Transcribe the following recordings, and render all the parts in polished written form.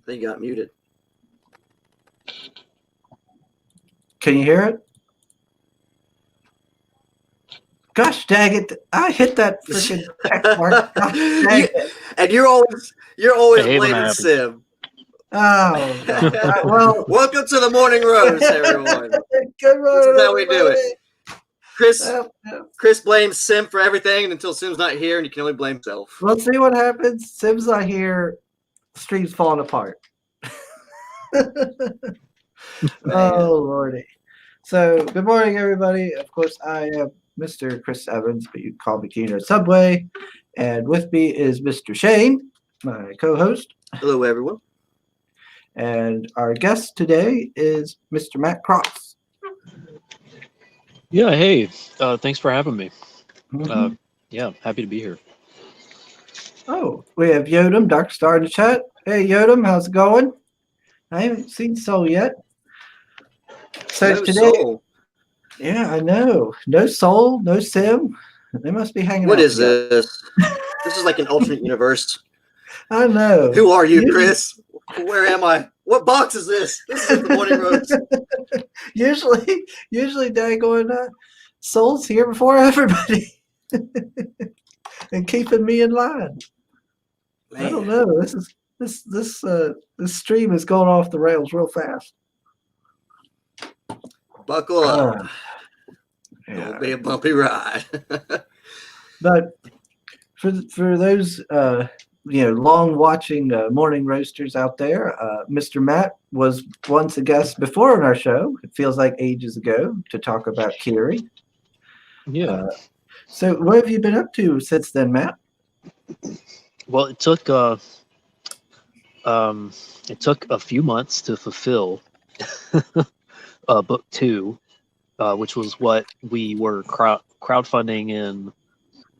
I think you got muted. Can you hear it? Gosh dang it! I hit that freaking check mark. Gosh dang it. And you're always blaming Sim. Oh, God. Well, welcome to the morning roast, everyone. Good morning. This is how we do it. Chris blames Sim for everything until Sim's not here, and you can only blame himself. We'll see what happens. Sim's not here. The stream's falling apart. Oh, Lordy. So, good morning, everybody. Of course, I am Mr. Chris Evans, but you can call me Keener Subway. And with me is Mr. Shane, my co-host. Hello, everyone. And our guest today is Mr. Matt Crotts. Yeah, hey, thanks for having me. Mm-hmm. Yeah, happy to be here. Oh, we have Yodam, Dark Star in the chat. Hey, Yodam, how's it going? I haven't seen Soul yet. So no today, Soul. Yeah, I know. No Soul, no Sim. They must be hanging out. What is this? This is like an alternate universe. I know. Who are you, Chris? Where am I? What box is this? This is the morning roast. usually daggone Soul's here before everybody. And keeping me in line. Man. I don't know. This stream is going off the rails real fast. Buckle up. It'll be a bumpy ride. But for those long watching morning roasters out there, Mr. Matt was once a guest before on our show. It feels like ages ago to talk about Kiri. Yeah. So what have you been up to since then, Matt? Well, it took a few months to fulfill book 2, which was what we were crowdfunding in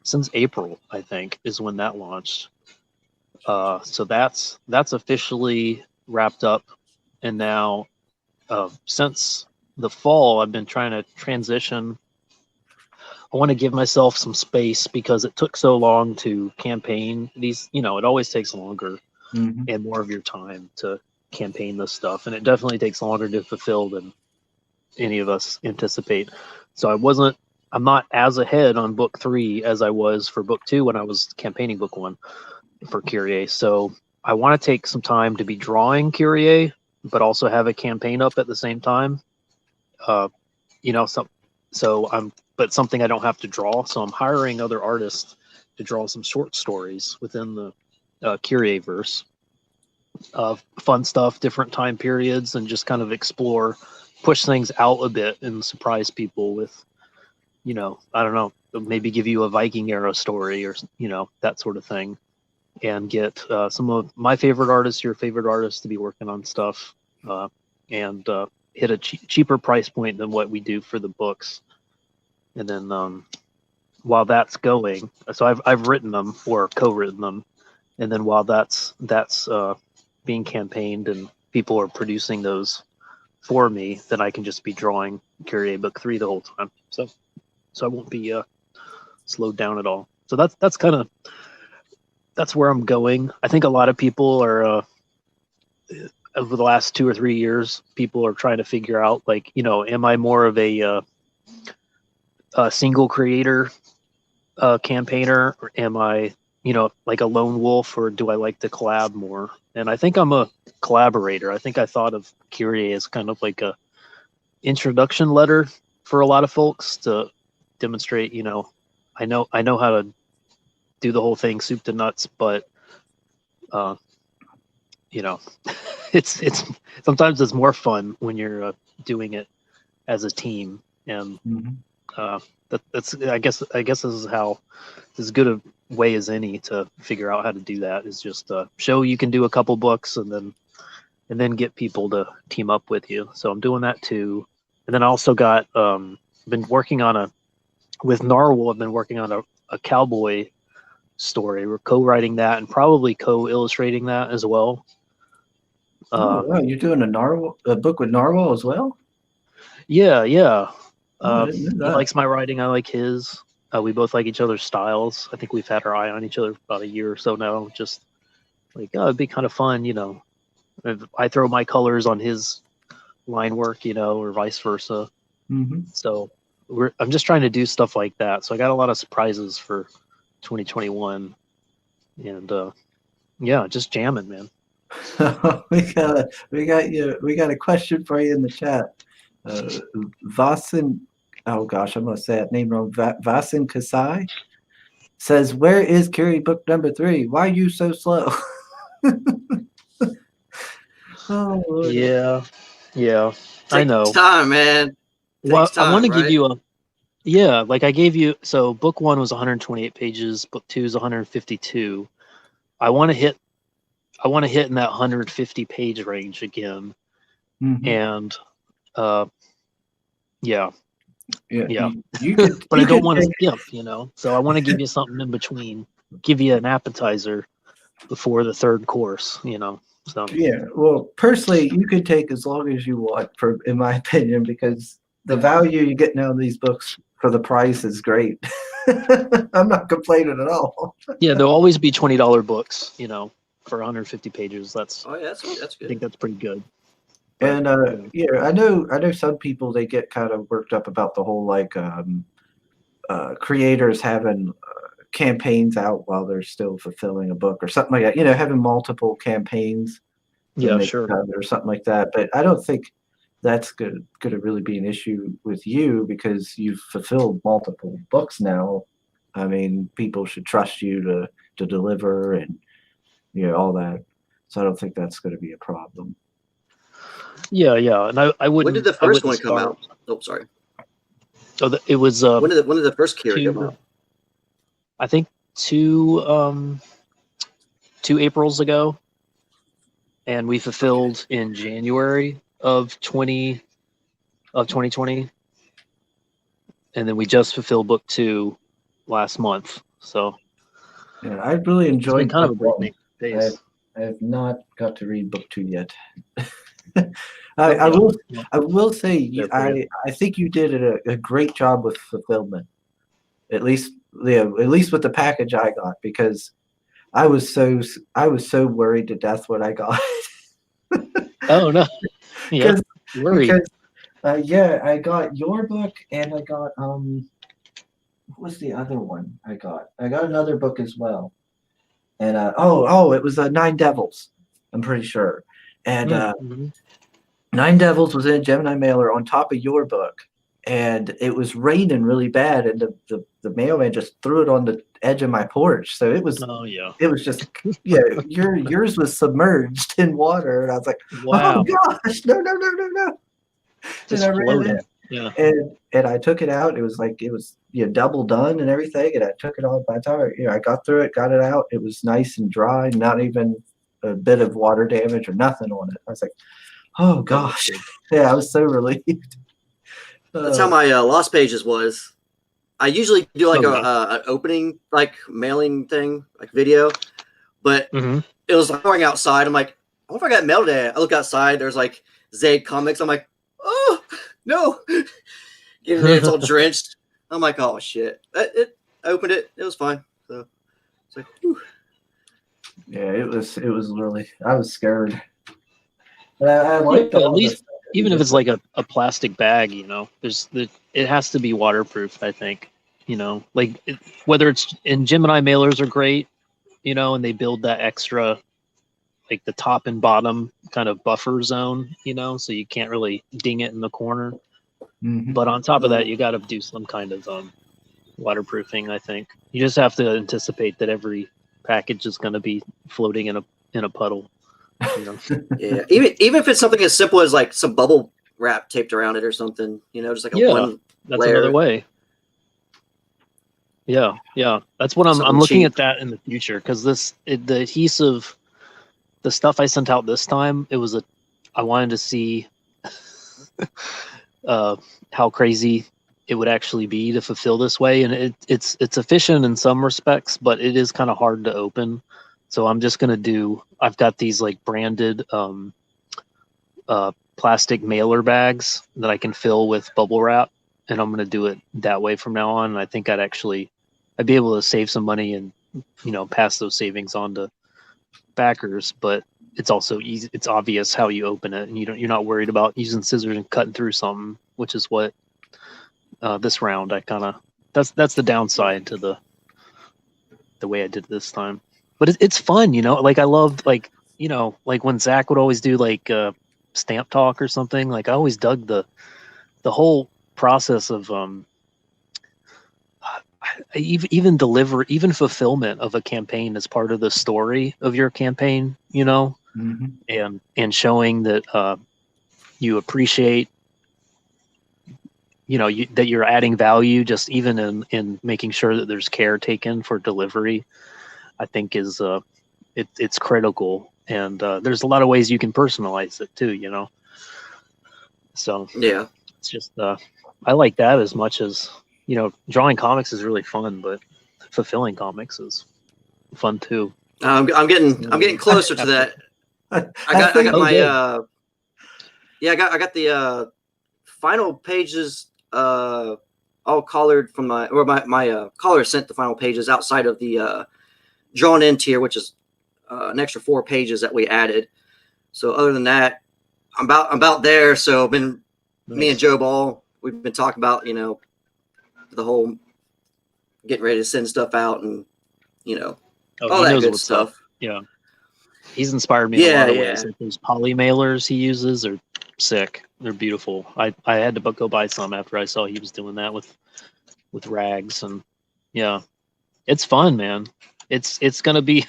since April, I think, is when that launched. So that's officially wrapped up, and now since the fall, I've been trying to transition. I want to give myself some space because it took so long to campaign these. It always takes longer and more of your time to campaign this stuff, and it definitely takes longer to fulfill than any of us anticipate. So I'm not as ahead on book 3 as I was for book 2 when I was campaigning book 1 for Kyrie. So I want to take some time to be drawing Kyrie, but also have a campaign up at the same time. But something I don't have to draw. So I'm hiring other artists to draw some short stories within the Kyrie verse. Fun stuff, different time periods, and just kind of push things out a bit and surprise people with, I don't know, maybe give you a Viking era story or, that sort of thing. And get some of my favorite artists, your favorite artists, to be working on stuff and hit a cheaper price point than what we do for the books. And then while that's going, so I've written them or co-written them, and then while that's being campaigned and people are producing those for me, then I can just be drawing Kyrie book 3 the whole time. So I won't be slowed down at all. So that's where I'm going. I think a lot of people are over the last 2 or 3 years, people are trying to figure out, like, am I more of a single creator campaigner, or am I, like a lone wolf, or do I like to collab more? And I think I'm a collaborator. I think I thought of Kyrie as kind of like a introduction letter for a lot of folks to demonstrate, I know how to do the whole thing soup to nuts, but it's sometimes it's more fun when you're doing it as a team, and that's I guess this is as good a way as any to figure out how to do that, is just show you can do a couple books and then get people to team up with you. So I'm doing that too, and then I also got been working on with Narwhal. I've been working on a cowboy story. We're co-writing that and probably co-illustrating that as well. Wow, you're doing a book with Narwhal as well? Yeah. I didn't know that. He likes my writing. I like his. We both like each other's styles. I think we've had our eye on each other for about a year or so now. Just like, it'd be kind of fun, If I throw my colors on his line work, or vice versa. Mm-hmm. So I'm just trying to do stuff like that. So I got a lot of surprises for 2021, and just jamming, man. we got a question for you in the chat. Vasin, oh gosh, I'm gonna say that name wrong. Vasin Kasai says, "Where is Curie book number 3? Why are you so slow?" Oh Lord. Yeah, I know. Takes time, man. Well, Takes time, I want to right? give you like I gave you. So book 1 was 128 pages. Book 2 is 152. I want to hit in that 150 page range again, Mhm. and Yeah. You could, but you I don't could want to take- skip, so I want to give you something in between, give you an appetizer before the third course, so Yeah, well, personally, you could take as long as you want, in my opinion, because the value you get now in these books for the price is great. I'm not complaining at all. yeah, there'll always be $20 books, for 150 pages. Oh yeah, that's I good. think that's pretty good. And I know some people, they get kind of worked up about the whole creators having campaigns out while they're still fulfilling a book or something like that. Having multiple campaigns Yeah, sure. or something like that. But I don't think that's going to really be an issue with you because you've fulfilled multiple books now. I mean, people should trust you to deliver and all that. So I don't think that's going to be a problem. Yeah, and I wouldn't. When did the first one come out? Oh, sorry. So it was. When did the first Curie come out? I think 2 Aprils ago, and we fulfilled in January of 2020, and then we just fulfilled book 2 last month. So yeah, I really enjoyed. It's been kind of a breakneck pace. I have not got to read book 2 yet. I will say I think you did a great job with fulfillment. At least with the package I got, because I was so worried to death when I got it. Oh no. Yeah. Worried. Because I got your book and I got what was the other one I got? I got another book as well. And it was Nine Devils, I'm pretty sure. And Nine Devils was in a Gemini mailer on top of your book, and it was raining really bad, and the mailman just threw it on the edge of my porch. So it was just yours was submerged in water, and I was like, wow. Oh gosh, no. Just floating. Yeah. And I took it out. It was double done and everything, and I took it all. By the time I got through it, got it out, it was nice and dry, not even a bit of water damage or nothing on it. I was like, oh gosh, yeah, I was so relieved. That's how my Lost Pages was. I usually do like an opening mailing thing, video, but it was pouring outside. I'm like, I wonder if I got mail today. I look outside. There's Zayd Comics. I'm like, oh no, it's all drenched. I'm like, oh shit. I opened it. It was fine. So it's like, whew. Yeah, it was really. I was scared. I liked at least, even if it's like a plastic bag, it has to be waterproof. I think, whether it's in Gemini mailers are great, and they build that extra, the top and bottom kind of buffer zone, so you can't really ding it in the corner. But on top of that, you got to do some kind of waterproofing. I think you just have to anticipate that every package is going to be floating in a puddle. Yeah, even if it's something as simple as some bubble wrap taped around it or something, just one that's layer. Another way. Yeah, that's what I'm looking at that in the future, because the adhesive, the stuff I sent out this time, I wanted to see how crazy it would actually be to fulfill this way, and it's efficient in some respects, but it is kind of hard to open. So I'm just gonna I've got these branded plastic mailer bags that I can fill with bubble wrap, and I'm gonna do it that way from now on. And I think I'd be able to save some money and pass those savings on to backers. But it's also easy. It's obvious how you open it, and you're not worried about using scissors and cutting through something, which is what this round that's the downside to the way I did this time. But it's fun, Like I loved like when Zach would always do like stamp talk or something. Like I always dug the whole process of even fulfillment of a campaign as part of the story of your campaign, Mm-hmm. and showing that you appreciate, that you're adding value, just even in making sure that there's care taken for delivery, I think is it's critical. And there's a lot of ways you can personalize it too, So Yeah, it's just I like that as much as drawing comics is really fun, but fulfilling comics is fun too. I'm getting closer to that. I got the final pages all collared from my caller sent the final pages outside of the drawn in tier, which is an extra 4 pages that we added. So other than that, I'm about there. So nice. Me and Joe Ball, we've been talking about the whole getting ready to send stuff out and all that good stuff. Up. Yeah, he's inspired me in a lot of ways. Like those poly mailers he uses are sick. They're beautiful. I had to go buy some after I saw he was doing that with rags, and it's fun, man. It's gonna be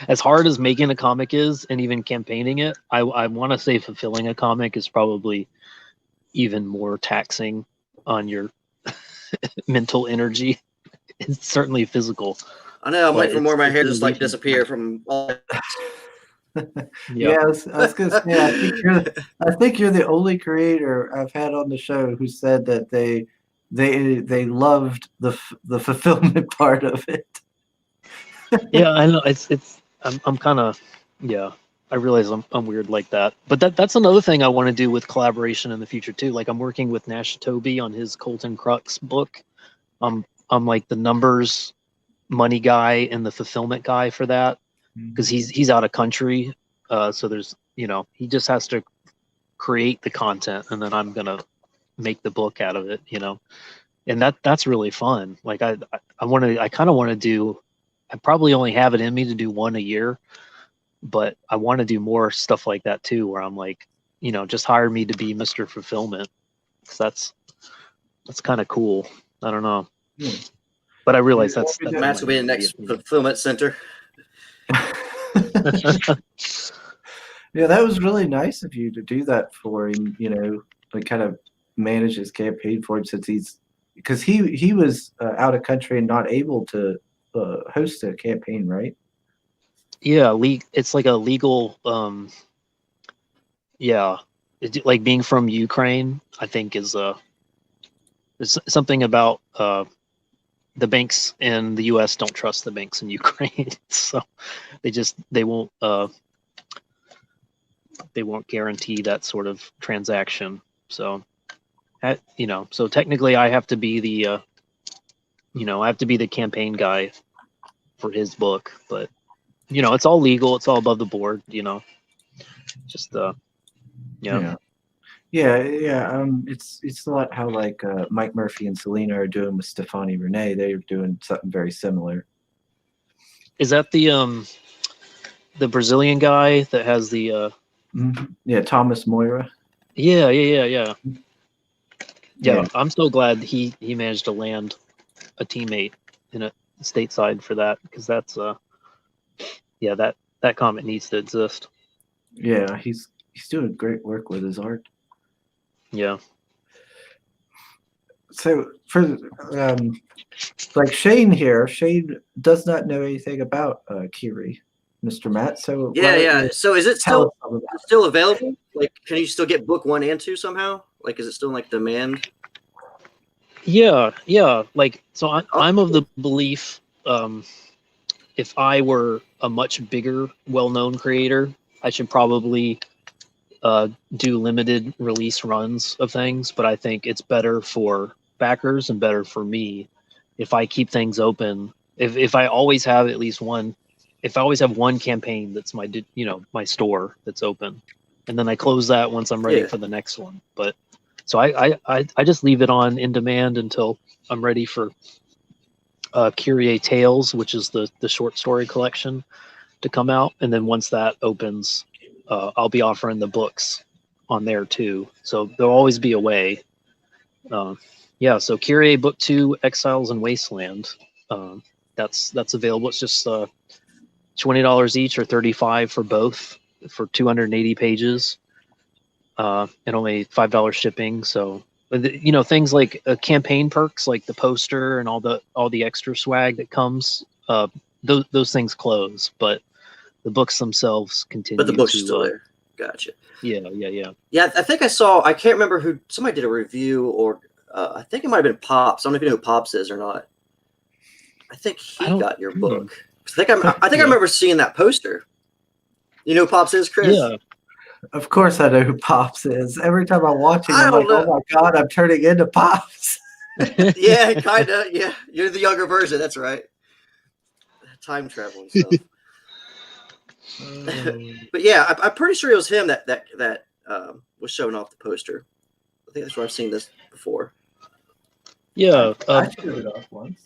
as hard as making a comic is, and even campaigning it. I want to say fulfilling a comic is probably even more taxing on your mental energy. It's certainly physical. I know. I'm waiting for more of my hair just like disappear from all. Yeah, I was gonna say. I think you're the only creator I've had on the show who said that they loved the fulfillment part of it. Yeah, I know. I'm kind of I realize I'm weird like that, but that's another thing I want to do with collaboration in the future too. Like I'm working with Nash Toby on his Colton Crux book. I'm like the numbers money guy and the fulfillment guy for that, because he's out of country, so there's he just has to create the content, and then I'm gonna make the book out of it, and that's really fun. Like I kind of want to do. I probably only have it in me to do one a year, but I want to do more stuff like that too, where I'm like, just hire me to be Mr. Fulfillment, because that's kind of cool. I don't know. Yeah. But I realize that's Matt's will be the next fulfillment center. Yeah, that was really nice of you to do that for him. Like kind of manage his campaign for him, because he was out of country and not able to host a campaign, right? Yeah, it's like a legal. Like being from Ukraine, I think is there's something about the banks in the U.S. don't trust the banks in Ukraine, so they won't guarantee that sort of transaction. So, so technically, I have to be the campaign guy for his book, but it's all legal, it's all above the board, just Yeah. It's a lot how like Mike Murphy and Selena are doing with Stefani Renee. They're doing something very similar. Is that the Brazilian guy that has the Thomas Moira? Yeah. I'm so glad he managed to land a teammate in a stateside for that, because that's that comic needs to exist. Yeah, he's doing great work with his art. Yeah. So for like Shane here, Shane does not know anything about Kiri, Mr. Matt. So So is it still available? Like, can you still get book 1 and 2 somehow? Like, is it still like demand? Yeah. Like, so I'm of the belief, if I were a much bigger, well-known creator, I should probably do limited release runs of things, but I think it's better for backers and better for me if I keep things open. If I always have at least one if I always have one campaign that's my my store that's open, and then I close that once I'm ready for the next one. But so I just leave it on in demand until I'm ready for Kyrie Tales, which is the short story collection, to come out, and then once that opens, I'll be offering the books on there too. So there'll always be a way. Yeah, so Kyrie Book 2, Exiles and Wasteland. That's available. It's just $20 each or $35 for both for 280 pages, and only $5 shipping. So things like campaign perks, like the poster and all the extra swag that comes. Those things close, but the books themselves continue. But the books are still there. Gotcha. Yeah. Yeah, I think I saw. I can't remember who. Somebody did a review, or I think it might have been Pops. I don't know if you know who Pops is or not. I think he got your book. I think I remember seeing that poster. You know who Pops is, Chris? Yeah. Of course I know who Pops is. Every time I watch him, I'm like, oh my God, I'm turning into Pops. Yeah, kind of. Yeah, you're the younger version. That's right. Time travel and stuff. But yeah, I'm pretty sure it was him that was showing off the poster. I think that's where I've seen this before. Yeah, I showed it off once.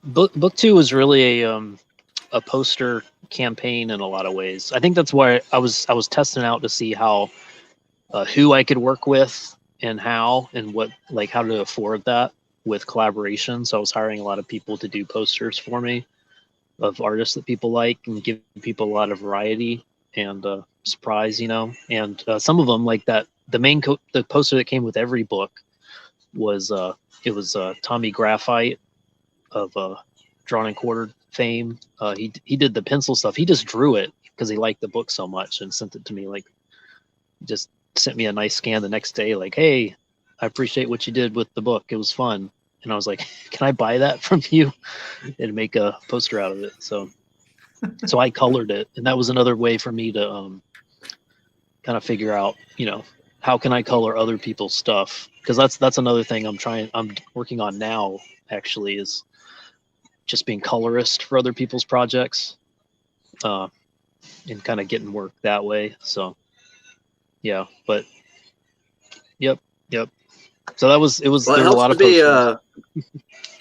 Book 2 was really a poster campaign in a lot of ways. I think that's why I was testing out to see how who I could work with and how to afford that with collaboration. So I was hiring a lot of people to do posters for me of artists that people like and give people a lot of variety and surprise, and some of them like that. The poster that came with every book was Tommy Graphite of Drawn and Quartered fame. He did the pencil stuff. He just drew it because he liked the book so much and sent it to me. Like, just sent me a nice scan the next day. Like, hey, I appreciate what you did with the book. It was fun. And I was like, can I buy that from you and make a poster out of it? So I colored it, and that was another way for me to kind of figure out, how can I color other people's stuff? Because that's another thing I'm working on now. Actually, is just being colorist for other people's projects, and kind of getting work that way. So yeah, but yep. So it was Well, there were a lot of posters.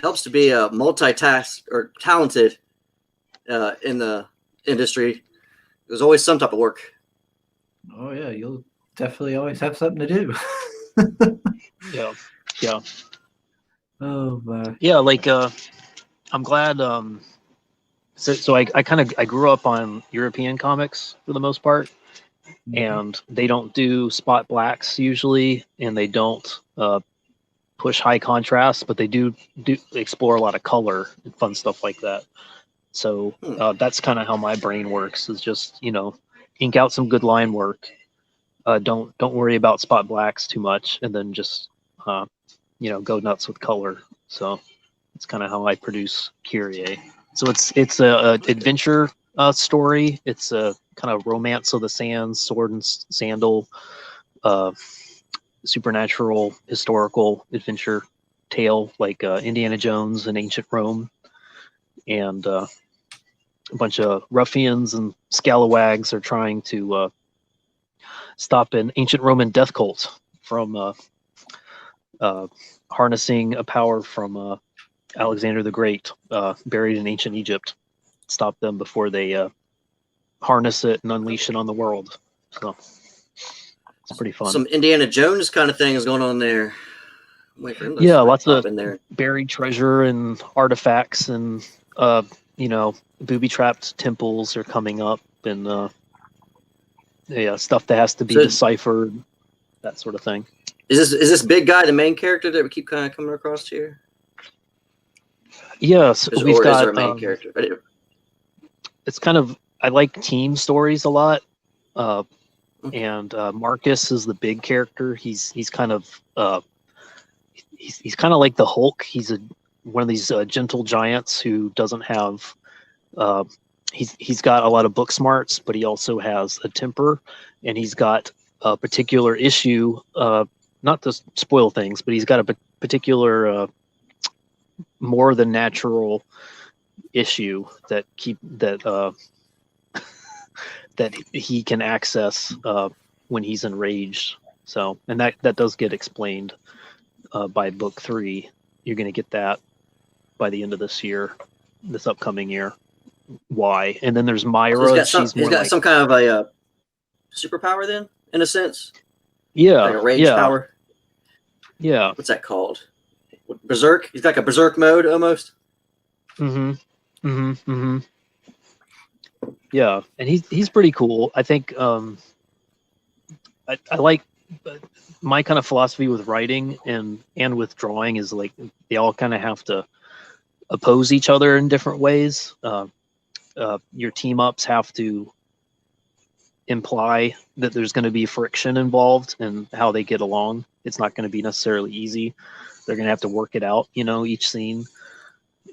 Helps to be a multitask or talented in the industry. There's always some type of work. Oh yeah, you'll definitely always have something to do. Yeah. Oh my. Yeah, like I'm glad. So I grew up on European comics for the most part, and they don't do spot blacks usually, and they don't push high contrast, but they do explore a lot of color and fun stuff like that. So that's kind of how my brain works, is just ink out some good line work. Don't worry about spot blacks too much, and then just go nuts with color. So it's kind of how I produce Kyrie. So it's a adventure story. It's a kind of romance of the sands, sword and sandal, supernatural historical adventure tale, like Indiana Jones and ancient Rome, and a bunch of ruffians and scalawags are trying to stop an ancient Roman death cult from harnessing a power from Alexander the Great, buried in ancient Egypt. Stop them before they harness it and unleash it on the world. So it's pretty fun. Some Indiana Jones kind of thing is going on there. Yeah, lots of in there. Buried treasure and artifacts, and booby-trapped temples are coming up, and stuff that has to be deciphered, that sort of thing. Is this big guy the main character that we keep kind of coming across here? Yes, we've got is there a main character. It's kind of, I like team stories a lot, and Marcus is the big character. He's kind of he's kind of like the Hulk. He's one of these gentle giants who doesn't have. He's got a lot of book smarts, but he also has a temper, and he's got a particular issue. Not to spoil things, but he's got a particular more than natural issue that that he can access when he's enraged. So, and that does get explained by book 3. You're going to get that by the end of this upcoming year. Why? And then there's Myra. So he's got some kind of a superpower then, in a sense. Yeah, like a rage power. Yeah. What's that called? Berserk. He's like a berserk mode almost. Yeah, and he's pretty cool. I think I like my kind of philosophy with writing and with drawing is like they all kind of have to oppose each other in different ways. Your team ups have to imply that there's going to be friction involved in how they get along. It's not going to be necessarily easy. They're going to have to work it out, each scene.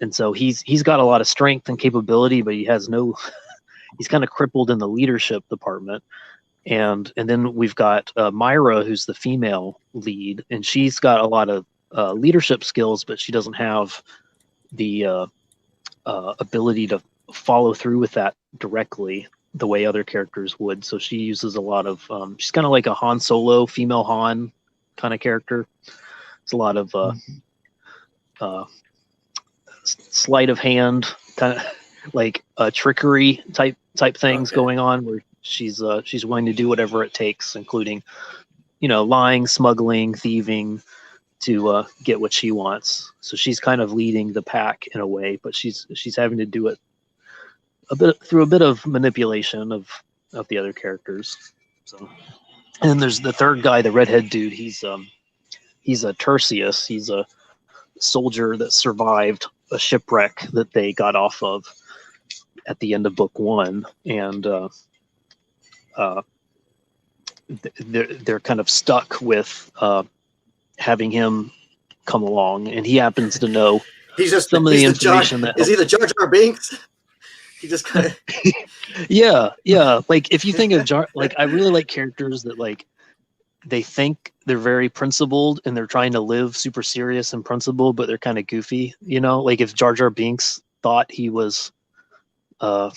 And so he's got a lot of strength and capability, but he has no. He's kind of crippled in the leadership department. And then we've got Myra, who's the female lead, and she's got a lot of leadership skills, but she doesn't have the ability to follow through with that directly the way other characters would. So she uses a lot of she's kind of like a Han Solo, female Han kind of character. It's a lot of sleight of hand, kind of like trickery type things going on, where she's willing to do whatever it takes, including lying, smuggling, thieving, to get what she wants. So she's kind of leading the pack in a way, but she's having to do it through a bit of manipulation of the other characters. So, and there's the third guy, the redhead dude. He's a Tertius. He's a soldier that survived a shipwreck that they got off of at the end of book 1, and they're kind of stuck with having him come along, and he happens to know some of the information is he the Jar Jar Binks? He just kind of yeah. Like if you think of I really like characters that like they think they're very principled and they're trying to live super serious and principled, but they're kind of goofy. Like if Jar Jar Binks thought he was thought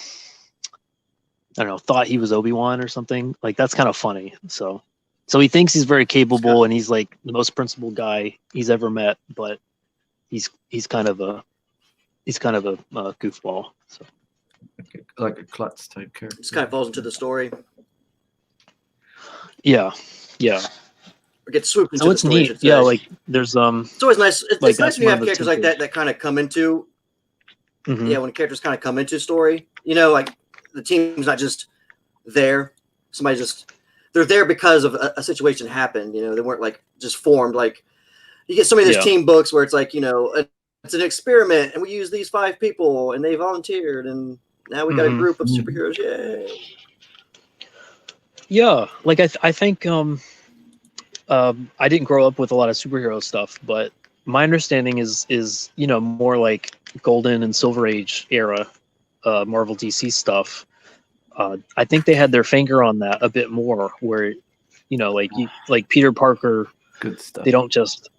he was Obi-Wan or something, like that's kind of funny. So he thinks he's very capable and he's like the most principled guy he's ever met, but he's kind of a goofball. So like a Crotts type character. Just kind of falls into the story. Yeah. Or gets swooped into so the it's story. Neat. Yeah, like there's It's always nice. It's nice when you have characters like that kind of come into. Mm-hmm. Yeah, when characters kind of come into a story, like the team's not just there. They're there because of a situation happened. They weren't like just formed. Like you get some of those team books where it's like, it's an experiment and we use these 5 people and they volunteered and now we got a group of superheroes. Yay. Yeah, like I think I didn't grow up with a lot of superhero stuff, but my understanding is more like Golden and Silver Age era Marvel DC stuff. I think they had their finger on that a bit more, where like Peter Parker. Good stuff. They don't just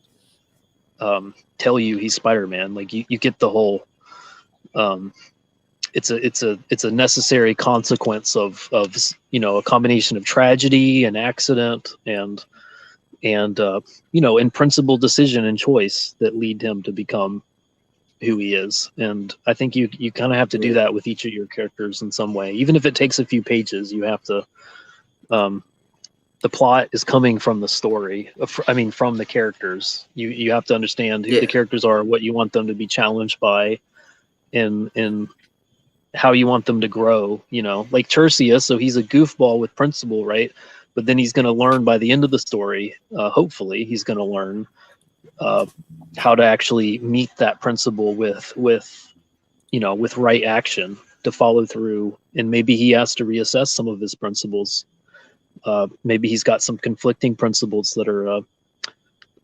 tell you he's Spider-Man. Like you get the whole. It's a necessary consequence of a combination of tragedy and accident and in principle decision and choice that lead him to become who he is. And I think you kind of have to do that with each of your characters in some way, even if it takes a few pages. You have to the plot is coming from the story, from the characters. You have to understand who the characters are, what you want them to be challenged by, and how you want them to grow. Like Tertius, so he's a goofball with principle, right? But then he's going to learn by the end of the story, hopefully he's going to learn how to actually meet that principle with right action to follow through. And maybe he has to reassess some of his principles. Maybe he's got some conflicting principles that are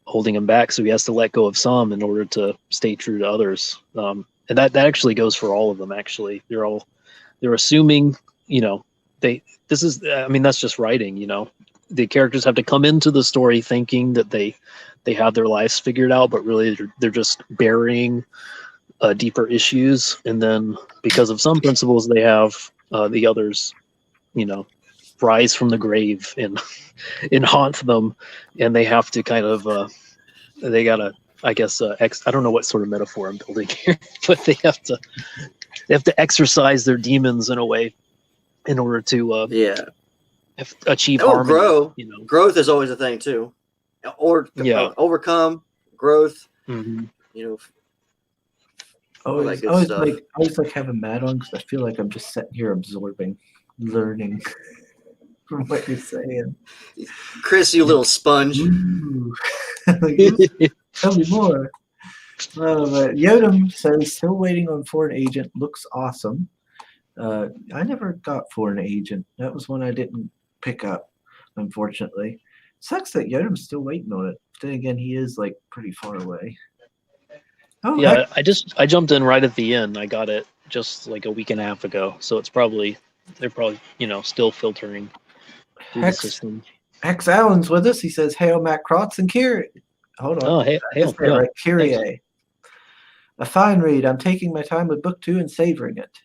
holding him back. So he has to let go of some in order to stay true to others. And that actually goes for all of them. Actually, they're assuming, that's just writing, the characters have to come into the story thinking that they have their lives figured out, but really they're just burying deeper issues. And then because of some principles they have, the others rise from the grave and haunt them, and they have to kind of they gotta, I guess, I don't know what sort of metaphor I'm building here, but they have to exercise their demons in a way in order to achieve harmony. Grow. Growth is always a thing too, or overcome growth. Mm-hmm. Always like having Matt on because I feel like I'm just sitting here absorbing, learning from what you're saying. Chris, you little sponge. Tell me more. But Yodam says, still waiting on Foreign Agent. Looks awesome. I never got Foreign Agent. That was one I didn't pick up, unfortunately. Sucks that Yodam's still waiting on it. But then again, he is like pretty far away. Oh yeah, I jumped in right at the end. I got it just like a week and a half ago, so they're probably still filtering through the system. Hex Allen's with us. He says, "Hail, Matt Crotts and Kyrie." Hold on. Oh, hail. Yeah. Right. Kyrie. A fine read. I'm taking my time with book 2 and savoring it.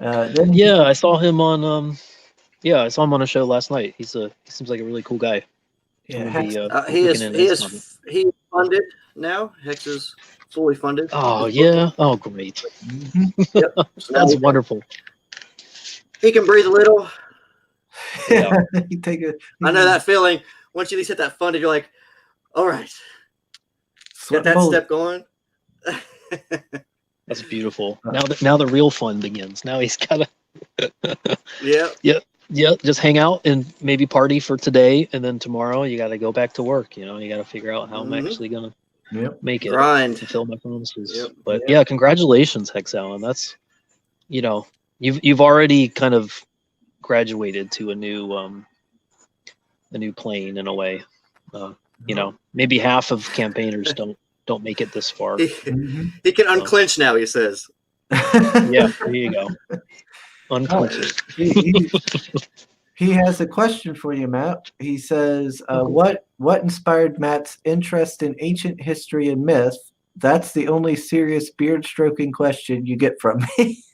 I saw him on a show last night. He seems like a really cool guy. Yeah, he is funded now. Hex is fully funded. Oh yeah. Oh great. Mm-hmm. Yep. So that's wonderful. He can breathe a little. Yeah. I know that feeling. Once you at least hit that funded, you're like, all right, get that step going. That's beautiful. Now the real fun begins. Now he's got to just hang out and maybe party for today, and then tomorrow you got to go back to work. You got to figure out how I'm actually gonna make it, fulfill my promises. Yep. But congratulations, Hex Allen. That's you've already kind of graduated to a new plane in a way. Maybe half of campaigners don't make it this far. He can unclench now, he says. Yeah, there you go. Unclench it. He has a question for you, Matt. He says, what inspired Matt's interest in ancient history and myth? That's the only serious beard stroking question you get from me.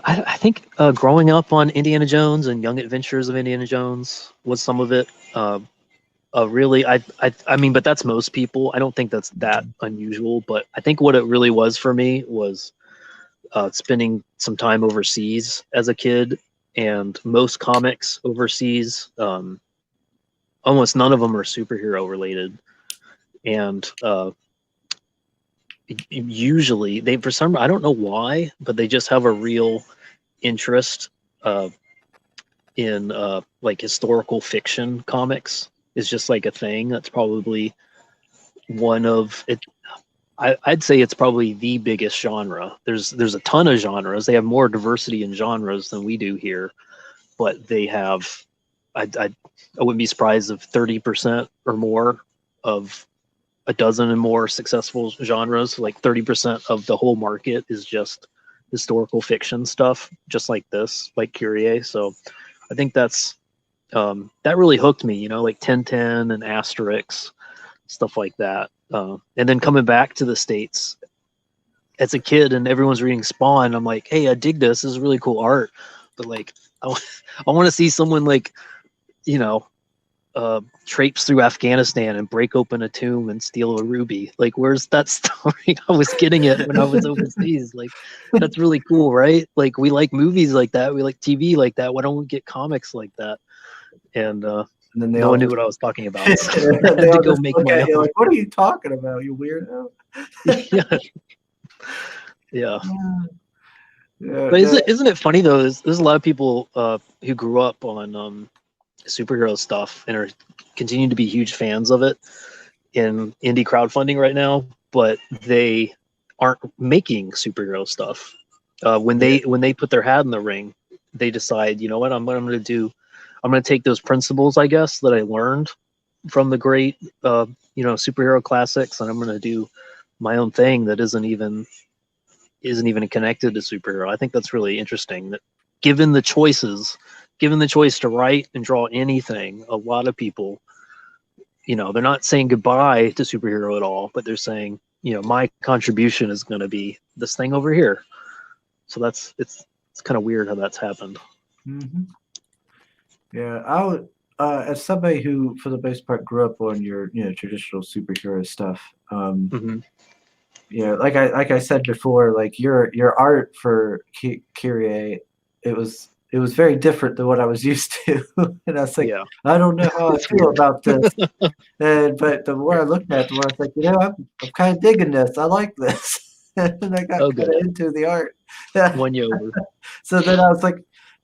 I think growing up on Indiana Jones and Young Adventures of Indiana Jones was some of it. Really, I mean, but that's most people. I don't think that's that unusual. But I think what it really was for me was spending some time overseas as a kid, and most comics overseas, almost none of them are superhero related, and usually they, for some, I don't know why, but they just have a real interest in like historical fiction comics is just like a thing. That's probably one of it. I'd say it's probably the biggest genre. There's a ton of genres. They have more diversity in genres than we do here, but they have, I wouldn't be surprised if 30% or more of a dozen and more successful genres, like 30% of the whole market is just historical fiction stuff, just like this, like Curie. So I think that's that really hooked me, like 1010 and Asterix, stuff like that. And then coming back to the States as a kid and everyone's reading Spawn, I'm like, hey, I dig this. This is really cool art. But like, I want to see someone like, traipse through Afghanistan and break open a tomb and steal a ruby. Like, where's that story? I was getting it when I was overseas. Like, that's really cool, right? Like, we like movies like that. We like TV like that. Why don't we get comics like that? And then no one knew what I was talking about. So they had to go make my own. Like, what are you talking about, you weirdo? Yeah. But isn't it funny though? There's a lot of people who grew up on superhero stuff and are continuing to be huge fans of it in indie crowdfunding right now, but they aren't making superhero stuff. When they put their hat in the ring, they decide, you know what, I'm going to take those principles, I guess, that I learned from the great superhero classics, and I'm going to do my own thing that isn't even connected to superhero. I think that's really interesting, that given the choice to write and draw anything, a lot of people, they're not saying goodbye to superhero at all, but they're saying, my contribution is going to be this thing over here. So it's kind of weird how that's happened. Mm-hmm. Yeah, I would, as somebody who, for the most part, grew up on your traditional superhero stuff. Like I said before, like your art for Kyrie, it was very different than what I was used to, and I was like, I don't know how I feel about this. But the more I looked at it, the more I was like, I'm kind of digging this. I like this, and I got kind of into the art. Won you over. So then I was like,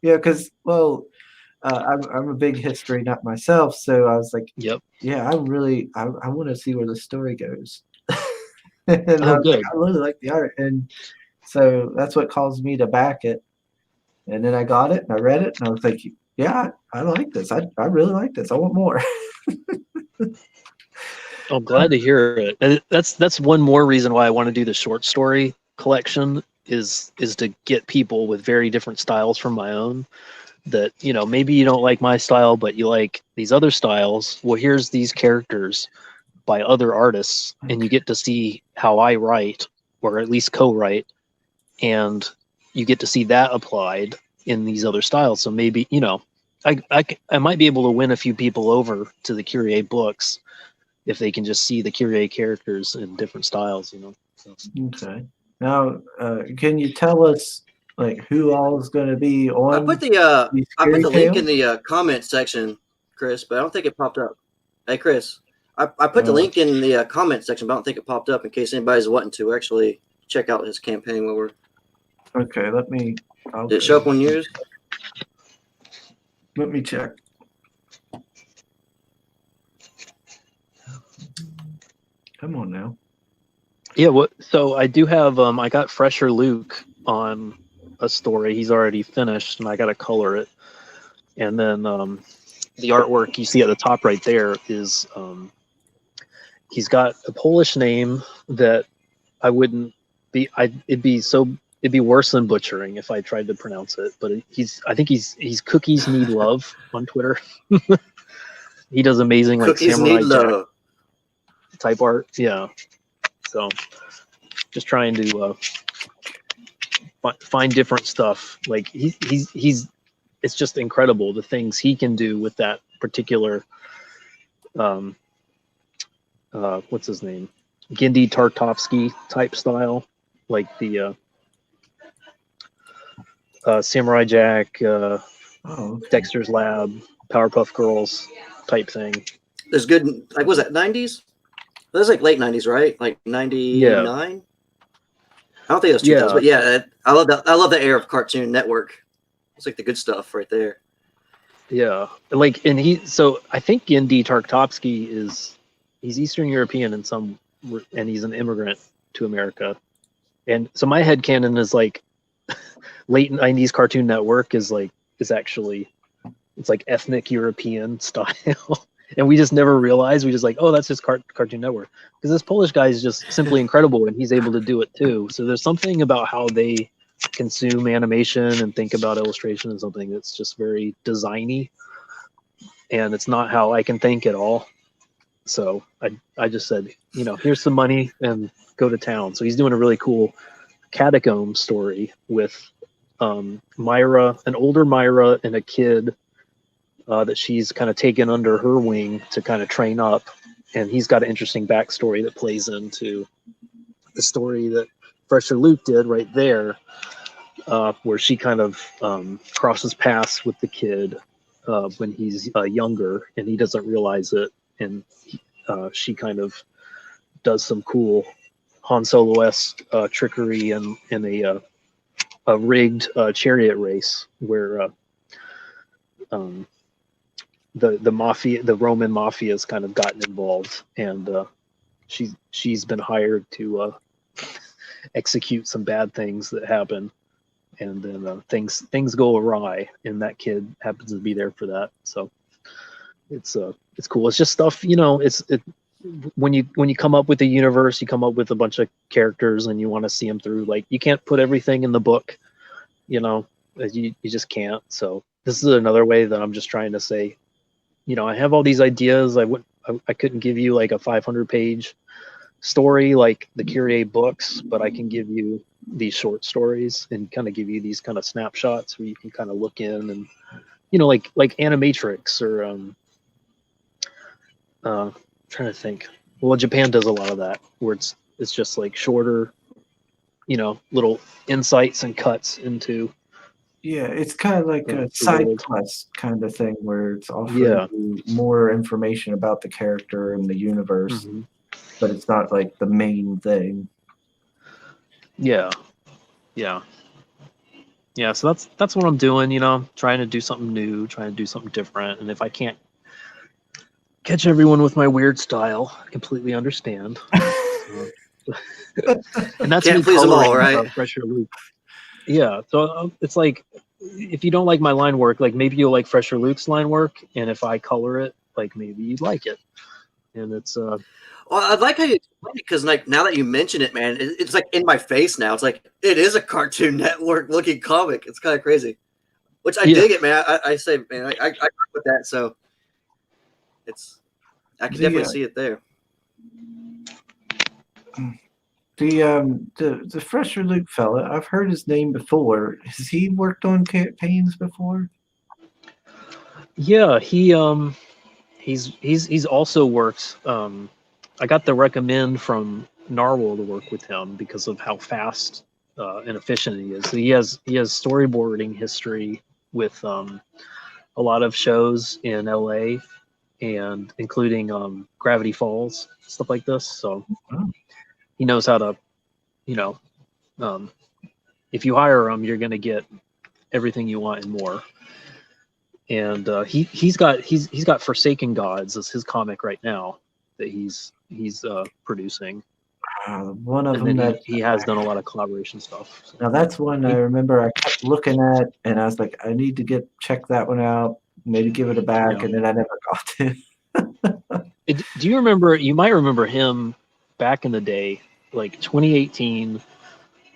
because I'm a big history nut myself, so I was like, I want to see where the story goes. And I was like, I really like the art, and so that's what caused me to back it. And then I got it, and I read it, and I was like, I like this. I really like this. I want more. I'm glad to hear it. And that's one more reason why I want to do the short story collection is to get people with very different styles from my own. That maybe you don't like my style, but you like these other styles. Well, here's these characters by other artists, and you get to see how I write, or at least co-write, and you get to see that applied in these other styles. So maybe I might be able to win a few people over to the Kyrie books if they can just see the Kyrie characters in different styles. So. Okay. Now, can you tell us like who all is going to be on? I put the link in the comment section, Chris, but I don't think it popped up. Hey, Chris, I put the link in the comment section, but I don't think it popped up in case anybody's wanting to actually check out his campaign while we're. Okay, Did it show up on yours? Let me check. Come on now. Yeah, so I do have I got Fresher Luke on a story. He's already finished, and I got to color it. And then the artwork you see at the top right there is he's got a Polish name that I wouldn't be. It'd be worse than butchering if I tried to pronounce it. But I think he's Cookies Need Love on Twitter. He does amazing like Cookies Samurai Need Love type art. Yeah. So just trying to find different stuff. Like he's it's just incredible the things he can do with that particular what's his name, Gendy Tartovsky type style, like the Samurai Jack, Dexter's Lab, Powerpuff Girls type thing. There's good, like, was that 90s? That was like late 90s, right? Like 99? I don't think it was 2000, but yeah, I love that. I love the era of Cartoon Network. It's like the good stuff right there. Yeah, like, and I think Gendy Tartovsky he's Eastern European and he's an immigrant to America. And so my headcanon is like late 90s Cartoon Network is actually, it's like ethnic European style. And we just never realized. We just like, oh, that's just Cartoon Network. Because this Polish guy is just simply incredible, and he's able to do it too. So there's something about how they consume animation and think about illustration and something that's just very designy. And it's not how I can think at all. So I just said, here's some money and go to town. So he's doing a really cool catacomb story with Myra, an older Myra, and a kid that she's kind of taken under her wing to kind of train up. And he's got an interesting backstory that plays into the story that Fresher Luke did right there, where she kind of crosses paths with the kid when he's younger and he doesn't realize it. And she kind of does some cool Han Solo-esque trickery in a rigged chariot race where the mafia, the Roman mafia, has kind of gotten involved, and she's been hired to execute some bad things that happen, and then things go awry, and that kid happens to be there for that. So it's cool. It's just stuff, when you come up with a universe, you come up with a bunch of characters and you want to see them through. Like, you can't put everything in the book, you just can't. So this is another way that I'm just trying to say, I have all these ideas. I couldn't give you like a 500 page story like the Curie books, but I can give you these short stories and kind of give you these kind of snapshots where you can kind of look in and, like Animatrix or trying to think. Well, Japan does a lot of that where it's just like shorter, little insights and cuts into. Yeah, it's kind of like a side quest kind of thing where it's offering you more information about the character and the universe, but it's not like the main thing. Yeah. So that's what I'm doing. Trying to do something new, trying to do something different, and if I can't catch everyone with my weird style, I completely understand. And that's can't please them all, right? Pressure Luke. Yeah, so it's like if you don't like my line work, like maybe you'll like Fresher Luke's line work, and if I color it, like maybe you'd like it. And it's well, I like how you explain it because like now that you mention it, man, it's like in my face now. It's like it is a Cartoon Network looking comic. It's kind of crazy, which I dig it, man. I say, man, I work with that, so I can definitely see it there. The Fresher Luke fella, I've heard his name before. Has he worked on campaigns before? Yeah, he's also worked. I got the recommend from Narwhal to work with him because of how fast and efficient he is. So he has storyboarding history with a lot of shows in LA and including Gravity Falls, stuff like this. So he knows how to, if you hire him, you're going to get everything you want and more. And he's got Forsaken Gods as his comic right now that he's producing. One of them that he has done a lot of collaboration stuff. So. Now that's one I remember I kept looking at, and I was like, I need to check that one out, maybe give it a back, and then I never got to. Do you remember? You might remember him back in the day, like 2018,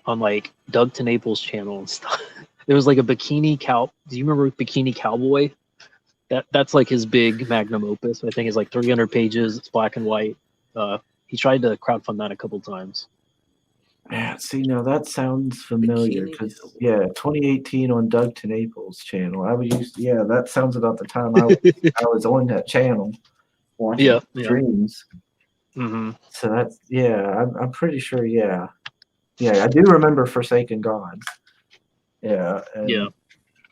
on like Doug TeNaples' channel and stuff. There was like a Bikini Cow. Do you remember Bikini Cowboy? That's like his big magnum opus. I think it's like 300 pages. It's black and white. He tried to crowdfund that a couple times. Yeah, see, now that sounds familiar because 2018 on Doug TeNaples' channel. That sounds about the time I was on that channel watching streams. Mm-hmm. So that's I'm pretty sure. Yeah, I do remember Forsaken Gods. Yeah.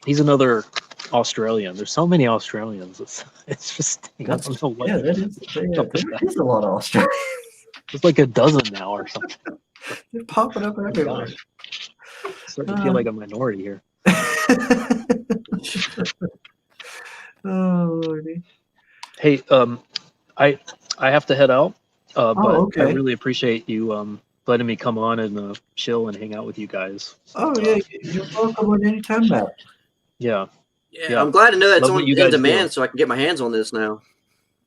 He's another Australian. There's so many Australians. It's just I don't know what. There is a lot of Australians. It's like a dozen now or something. They're popping up everywhere. Starting to feel like a minority here. Oh Lordy. Hey, I have to head out. But okay. I really appreciate you letting me come on and chill and hang out with you guys. You're welcome on anytime, Matt. Yeah, I'm glad to know that's on in demand, so I can get my hands on this now.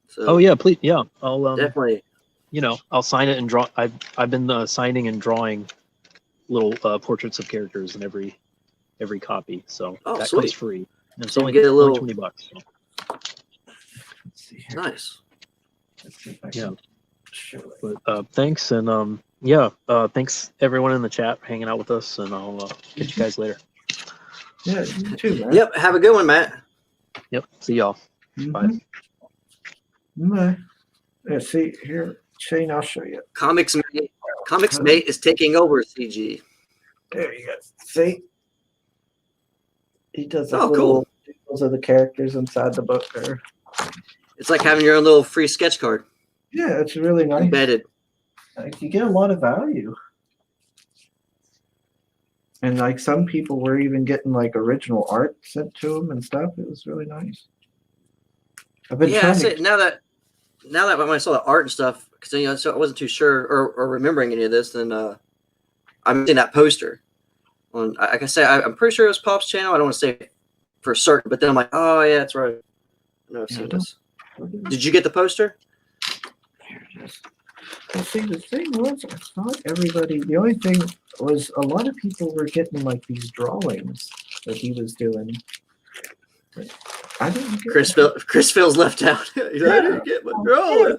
So, please, I'll definitely. I'll sign it and draw. I've been signing and drawing little portraits of characters in every copy, so that comes free. And it's only $20. So. Let's see here. Nice. Let's see if I can But thanks, and thanks everyone in the chat for hanging out with us, and I'll catch you guys later. Yeah, you too, Matt. Yep, have a good one, Matt. Yep, see y'all. Mm-hmm. Bye. Let's see here, Shane. I'll show you. Comics Mate is taking over CG. There you go. See, he does little details of the characters inside the book there. It's like having your own little free sketch card. Yeah, it's really nice. Embedded. You get a lot of value. And like some people were even getting like original art sent to them and stuff. It was really nice. I've been trying now that when I saw the art and stuff, because so I wasn't too sure or remembering any of this, then I'm seeing that poster. On like I said, I'm pretty sure it was Pop's channel. I don't want to say for certain, but then I'm like, oh yeah, that's right. I know I've seen this. Did you get the poster? Here it is. Well, see, the thing was, I thought the only thing was a lot of people were getting like these drawings that he was doing. But I didn't get Chris feels left out. I didn't get my drawing.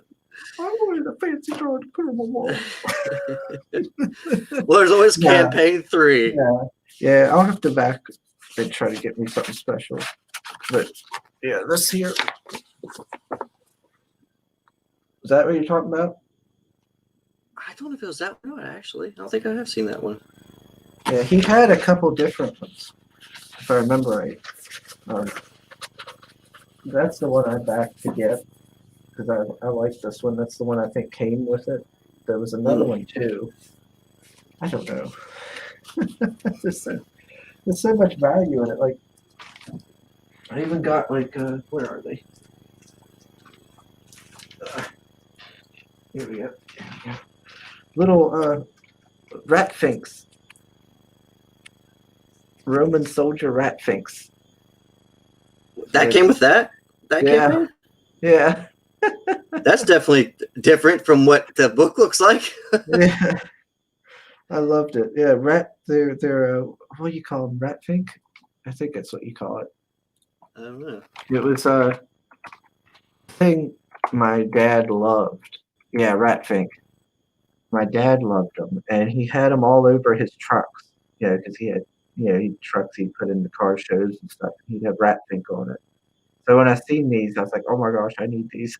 I wanted a fancy drawing to put on my wall. Well, there's always campaign 3. Yeah, I'll have to back and try to get me something special. But yeah, this here. Is that what you're talking about? I don't know if it was that one, actually. I don't think I have seen that one. Yeah, he had a couple different ones, if I remember right. That's the one I backed to get because I like this one. That's the one I think came with it. There was another one too. I don't know. there's so much value in it. Like I even got like where are they? Here we go. Little rat finks. Roman soldier rat finks. That came with that? That campaign? Yeah. That's definitely different from what the book looks like. Yeah. I loved it. Yeah, they're what do you call them? Rat fink? I think that's what you call it. I don't know. It was a thing my dad loved. Yeah, rat fink. My dad loved them, and he had them all over his trucks. Yeah, because he had, trucks he'd put in the car shows and stuff. He'd have rat fink on it. So when I seen these, I was like, "Oh my gosh, I need these!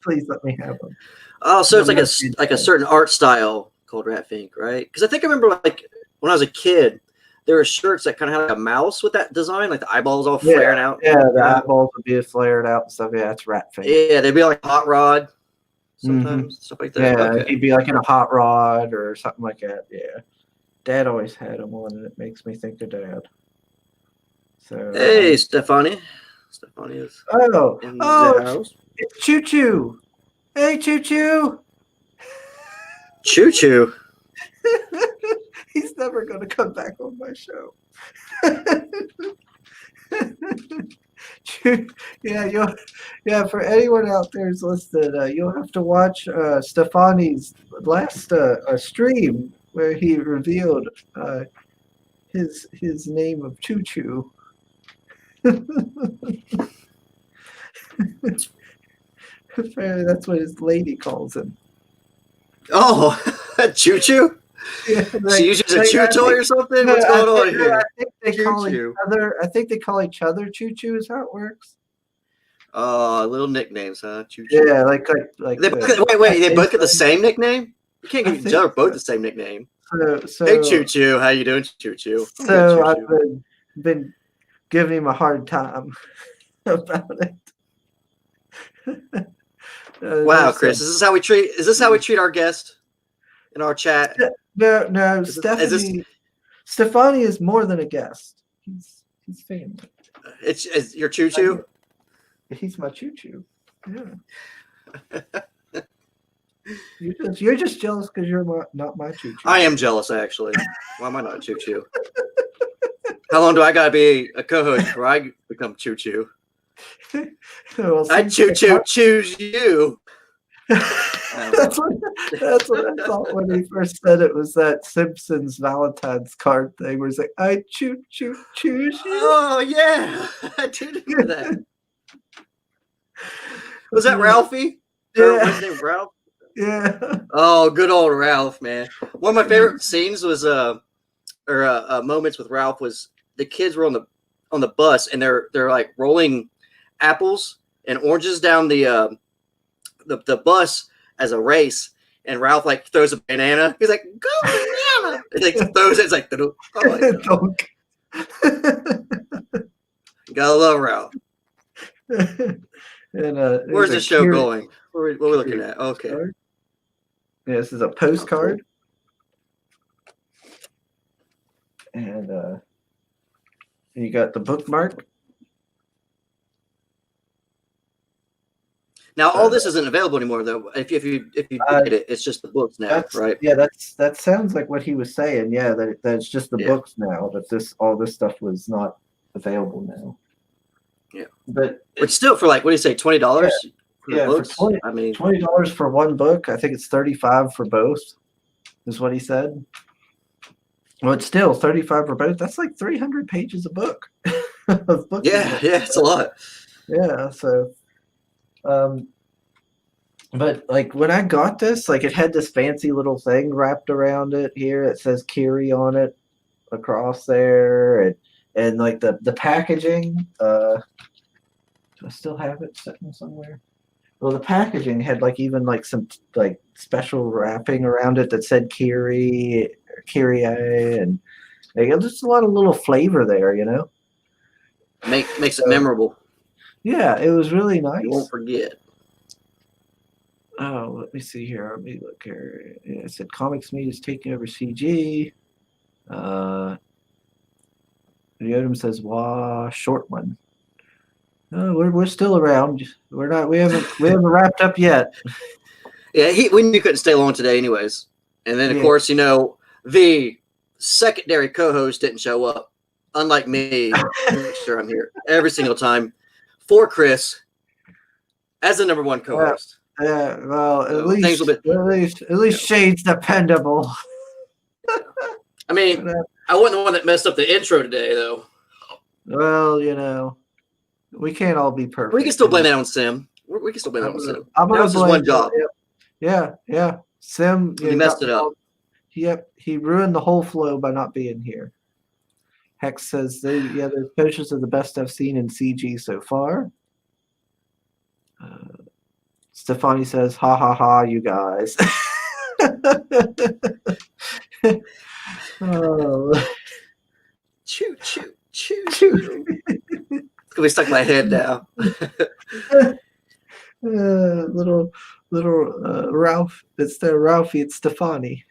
Please let me have them." Oh, so it's like a certain art style called rat fink, right? Because I think I remember like when I was a kid, there were shirts that kind of had like a mouse with that design, like the eyeballs all flaring out. Yeah, the eyeballs would be flared out and stuff. Yeah, it's rat fink. Yeah, they'd be like hot rod. Sometimes stuff like that. Yeah, okay. he'd be like in a hot rod or something like that. Yeah, Dad always had them on, and it makes me think of Dad. So hey, Stefani. Stefani is in the house. It's Choo Choo. Hey, Choo Choo. Choo Choo. He's never going to come back on my show. For anyone out there who's listening, you'll have to watch Stefani's last stream where he revealed his name of Choo Choo. Apparently, that's what his lady calls him. Oh, Choo Choo. Yeah, she uses a chew toy or something. What's going on here? I think they call each other. I think they call each other Choo Choo. Is how it works. Little nicknames, huh? Choo Choo. Yeah, like. Wait, they both get the same nickname? You can't give each other both the same nickname. So hey, Choo Choo, how you doing, Choo Choo? So I've been giving him a hard time about it. Wow, Chris, is this how we treat our guest in our chat? No, Stefani is more than a guest. He's family. It's your Choo Choo? He's my Choo Choo. Yeah. You're just jealous because you're not my Choo Choo. I am jealous, actually. Why am I not a Choo Choo? How long do I gotta be a co-host before I become Choo Choo? Well, I choose you. That's what I thought when he first said it was that Simpsons Valentine's card thing where it's like, I choose you. Oh, yeah. I did remember that. Was that Ralphie? Yeah. Was his name Ralph? Yeah. Oh, good old Ralph, man. One of my favorite scenes was moments with Ralph was the kids were on the bus and they're like rolling apples and oranges down the bus as a race, and Ralph like throws a banana. He's like, "Go banana!" He like throws it. It's like, oh gotta love Ralph. And where's the show going? What are we looking at? Okay. Yeah, this is a postcard. And you got the bookmark. Now all this isn't available anymore, though. If you get it, it's just the books now, right? Yeah, that sounds like what he was saying. Yeah, that it's just the books now. That all this stuff was not available now. Yeah, but still for like, what do you say, $20? Yeah, books? For $20 for one book. I think it's $35 for both. Is what he said. Well, it's still $35 for both. That's like 300 pages a book. Of books. Yeah, it's a lot. Yeah, so But like when I got this, like it had this fancy little thing wrapped around it here. It says Kiri on it across there, and like the packaging. Do I still have it sitting somewhere? Well, the packaging had like even like some like special wrapping around it that said Kiri or Kyrie, and like, just a lot of little flavor there, you know. Makes it memorable. Yeah, it was really You won't nice. forget. Oh, let me see here. Let me look here. Yeah, it said Comics Meet is taking over CG. The item says "Wah, short one." No, we're still around. We haven't wrapped up yet. Yeah, we knew you couldn't stay long today, anyways. And then, of Yeah. course, the secondary co-host didn't show up. Unlike me, I'm sure I'm here every single time for Chris as the number one co-host. Yeah, well, So at least Shane's dependable. I mean, I wasn't the one that messed up the intro today, though. Well, you know, we can't all be perfect. We can still blame that on Sim. We can still blame that on Sim. That was his one job. Yeah. Sim, he messed it up. Yep, he ruined the whole flow by not being here. Hex says, there's pictures of the best I've seen in CG so far. Stefani says, ha ha ha, you guys. Oh. Choo, choo, choo, choo. It's going to be stuck in my head now. Little Ralph. It's Ralphie. It's Stefani.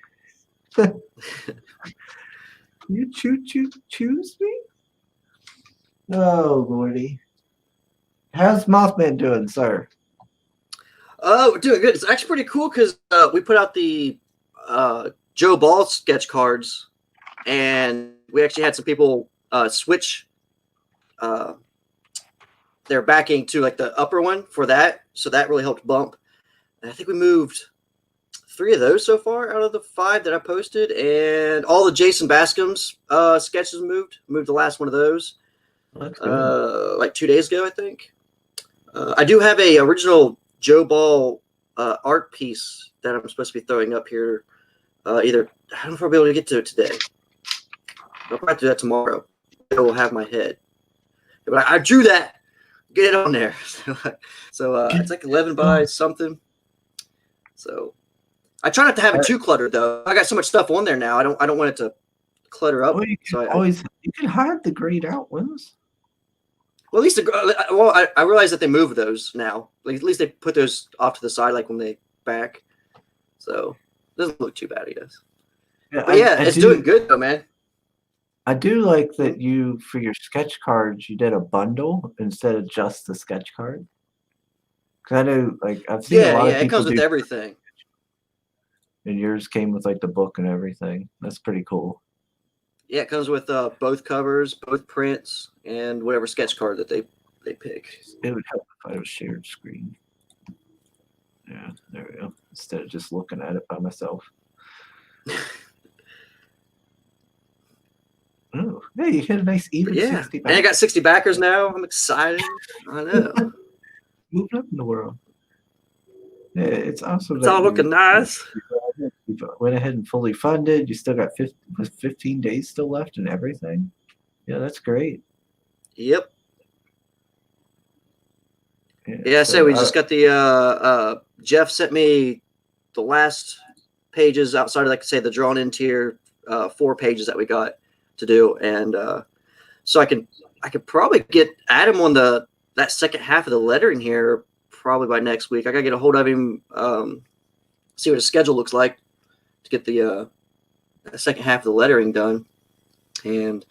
You choose me? Oh, Lordy. How's Mothman doing, sir? Oh, doing good. It's actually pretty cool because we put out the Joe Ball sketch cards, and we actually had some people switch their backing to like the upper one for that. So that really helped bump. And I think we moved 3 of those so far out of the 5 that I posted, and all the Jason Bascom's sketches moved the last one of those. That's good. Like 2 days ago, I think. I do have a original Joe Ball art piece that I'm supposed to be throwing up here. Either I don't know if I'll be able to get to it today. I'll probably do that tomorrow. It will have my head. But I drew that. Get it on there. So it's like 11 by something. So I try not to have it too cluttered, though. I got so much stuff on there now. I don't want it to clutter up. Well, you can hide the grayed out ones. Well, at least I realize that they move those now. Like at least they put those off to the side, like when they back. So it doesn't look too bad, I guess. Yeah, but it's doing good though, man. I do like that you, for your sketch cards, you did a bundle instead of just the sketch card. Because I know, like, I've seen a lot of people it comes with everything. And yours came with like the book and everything. That's pretty cool. Yeah, it comes with both covers, both prints, and whatever sketch card that they pick. It would help if I was shared screen. Yeah, there we go. Instead of just looking at it by myself. Oh, hey, you hit a nice even 60 backers. And I got 60 backers now. I'm excited. I know. Moving up in the world. Yeah, it's awesome. It's all looking nice. You went ahead and fully funded. You still got 15 days still left and everything. Yeah, that's great. Yep. Yeah, so we just got the Jeff sent me the last pages outside of, like, say, the drawn in tier 4 pages that we got to do, and so I could probably get Adam on that second half of the lettering here probably by next week. I gotta get a hold of him, see what his schedule looks like to get the second half of the lettering done. And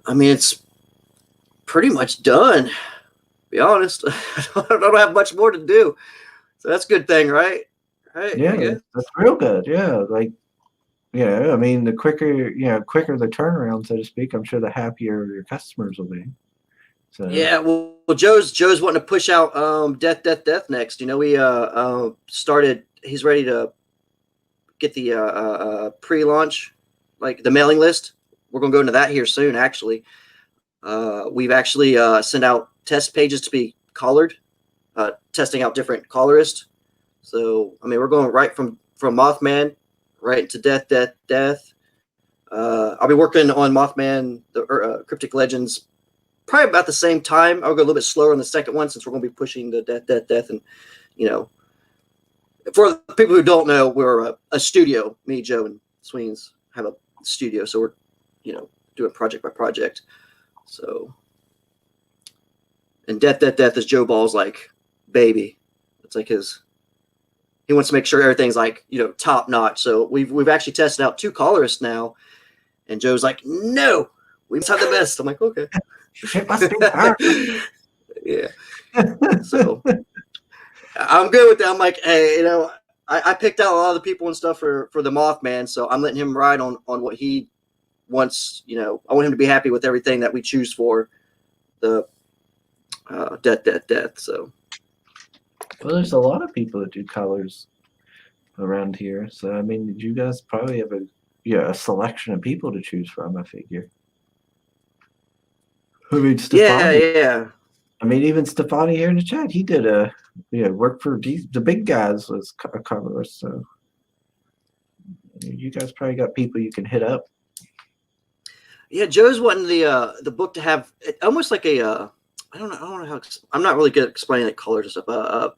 I mean, it's pretty much done, to be honest. I don't have much more to do, so that's a good thing, right? Yeah, that's real good. Yeah, like, I mean, the quicker the turnaround, so to speak, I'm sure the happier your customers will be. So yeah, well, Joe's wanting to push out Death next. We started. He's ready to get the pre-launch, like the mailing list. We're gonna go into that here soon. Actually, we've actually sent out test pages to be collared, testing out different collarists So I mean, we're going right from Mothman right into Death. I'll be working on Mothman, the Cryptic Legends, probably about the same time. I'll go a little bit slower on the second one since we're going to be pushing the Death, and for the people who don't know, we're a studio. Me, Joe, and Sweens have a studio, so we're doing project by project. So, and Death is Joe Ball's like baby. It's like his. He wants to make sure everything's like top notch. So we've actually tested out 2 colorists now, and Joe's like, no, we must have the best. I'm like, okay. It must be hard. Yeah. So I'm good with that. I'm like, hey, I picked out a lot of the people and stuff for the Mothman, so I'm letting him ride on what he wants. I want him to be happy with everything that we choose for the Death. So. Well, there's a lot of people that do colors around here. So, I mean, you guys probably have a selection of people to choose from, I figure. I mean, Stefani. Yeah. I mean, even Stefani here in the chat, he did work for the big guys was a colorist. So, you guys probably got people you can hit up. Yeah, Joe's wanting the book to have almost like a I don't know how I'm not really good at explaining the colors and stuff.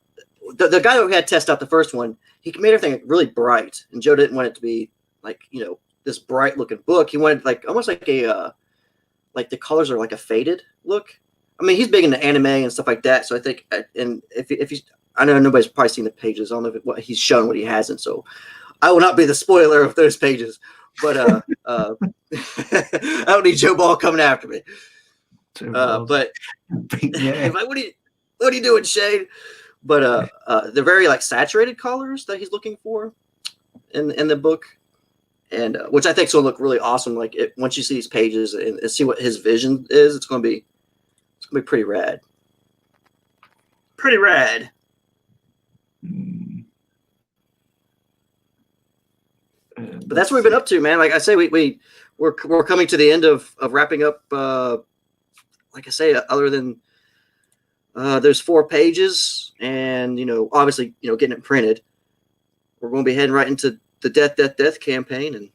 The guy that we had test out the first one, he made everything really bright, and Joe didn't want it to be like this bright looking book. He wanted like almost like a like the colors are like a faded look. I mean, he's big into anime and stuff like that, so I think, and if he's, I know nobody's probably seen the pages. I don't know what he's shown, what he hasn't, so I will not be the spoiler of those pages. But I don't need Joe Ball coming after me. But yeah. like, what are you doing, Shane? But they're very like saturated colors that he's looking for in the book, and which I think is going to look really awesome. Like once you see these pages and see what his vision is, it's going to be pretty rad. Pretty rad. But that's what we've been up to, man. Like I say, we're coming to the end of wrapping up. Like I say, other than there's 4 pages, and obviously getting it printed. We're going to be heading right into the Death campaign, and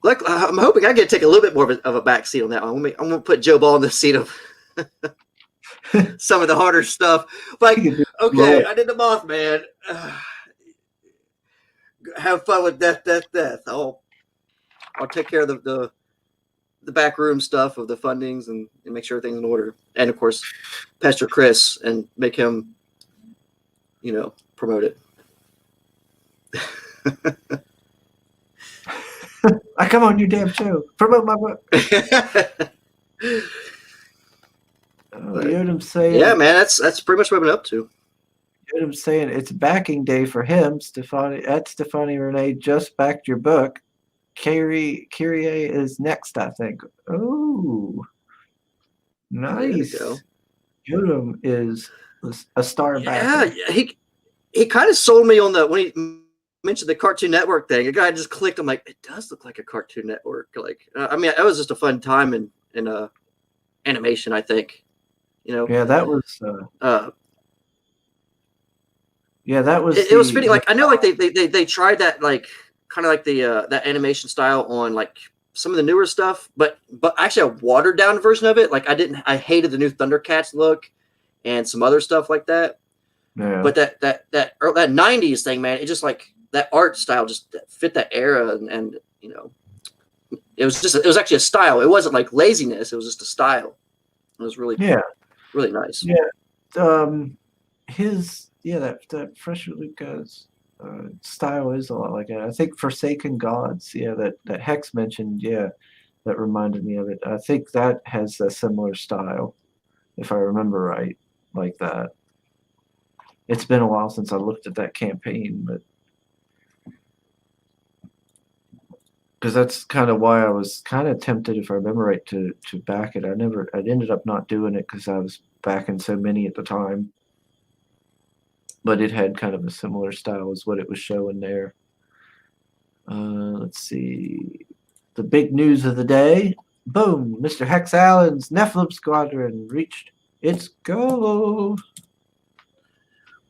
like I'm hoping I get to take a little bit more of a back seat on that one. I'm going to put Joe Ball in the seat of some of the harder stuff. Like, okay, I did the Mothman. Have fun with Death. I'll take care of the back room stuff of the fundings and make sure everything's in order. And of course, pester Chris and make him, promote it. I come on your damn show. Promote my book. Yodam saying, yeah, man, that's pretty much what I've been up to. Yodam saying it's backing day for him. Stefani Renee just backed your book. Kyrie is next, I think. Oh, nice. Yodam is a star backer. Yeah, he kind of sold me on when he mentioned the Cartoon Network thing. A guy just clicked. I'm like, it does look like a Cartoon Network. Like, I mean, that was just a fun time in animation, I think. Yeah, that was. Yeah, that was. It was fitting. Like, I know, like they tried that, like kind of like the that animation style on like some of the newer stuff, but actually a watered down version of it. Like I hated the new Thundercats look and some other stuff like that. Yeah. But that 90s thing, man, it just like that art style just fit that era, and it was actually a style. It wasn't like laziness. It was just a style. It was really really nice. Yeah. That Fresher Lucas style is a lot like that. I think Forsaken Gods, that Hex mentioned, that reminded me of it. I think that has a similar style, if I remember right, like that. It's been a while since I looked at that campaign, but because that's kind of why I was kind of tempted, if I remember right, to back it. I ended up not doing it because I was backing so many at the time. But it had kind of a similar style as what it was showing there. Let's see. The big news of the day. Boom. Mr. Hex Allen's Nephilim Squadron reached its goal.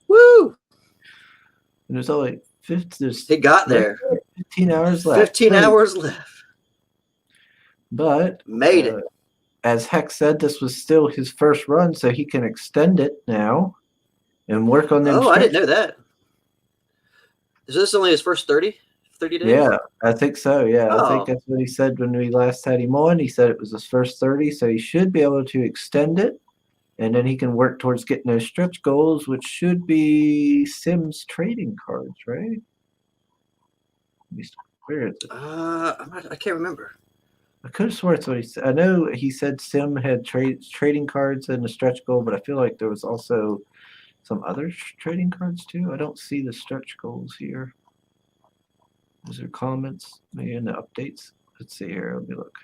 Woo! And there's only He got there. 15 hours left. 15 hours left. But made it. As Hex said, this was still his first run, so he can extend it now and work on them. Oh, I didn't know that. Is this only his first 30 days? Yeah, I think so. Yeah, Oh. I think that's what he said when we last had him on. He said it was his first 30, so he should be able to extend it, and then he can work towards getting those stretch goals, which should be Sims trading cards, right? Where is it? I can't remember. I could have sworn it's what he said. I know he said Sim had trading cards and the stretch goal, but I feel like there was also some other trading cards too. I don't see the stretch goals here. Is there comments maybe in the updates? Let's see here. Let me look.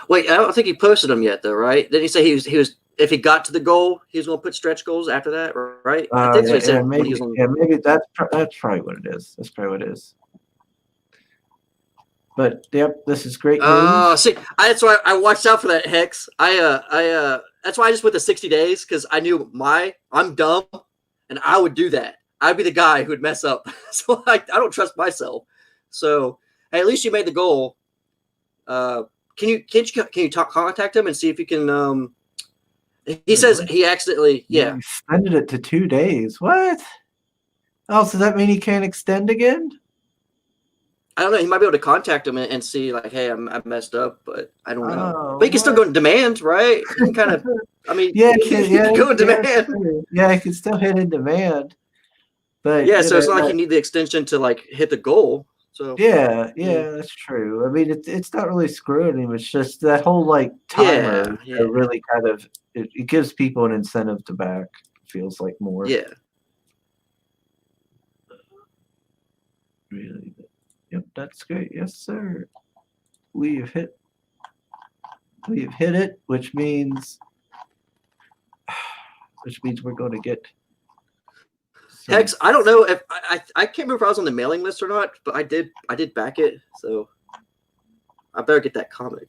Wait, I don't think he posted them yet, though, right? Didn't he say he was if he got to the goal, he was going to put stretch goals after that, right? I think Yeah, what he said maybe, when he was on. yeah, maybe that's probably what it is. That's probably what it is. But yep, this is great news. See, that's why I watched out for that, Hex. That's why I just went to 60 days because I knew I'm dumb, and I would do that. I'd be the guy who would mess up. So I don't trust myself. So hey, at least you made the goal. Can you contact him and see if you can? He says he accidentally He extended it to 2 days. What? Oh, so does that mean he can't extend again? I don't know. He might be able to contact him and see, like, hey, I messed up, but I don't know. Oh, but he can still go in demand, right? He can kind of, I mean, yeah, he can go in demand. Yeah, he can still hit in demand. But yeah, so it's not like you need the extension to like hit the goal. So yeah, that's true. I mean, it's not really screwing him. It's just that whole like timer really kind of it gives people an incentive to back. Feels like more. Yeah. Really. Yep, that's great. Yes, sir. We've hit it, which means we're going to get Hex. I don't know if I can't remember if I was on the mailing list or not, but I did back it, so I better get that comic.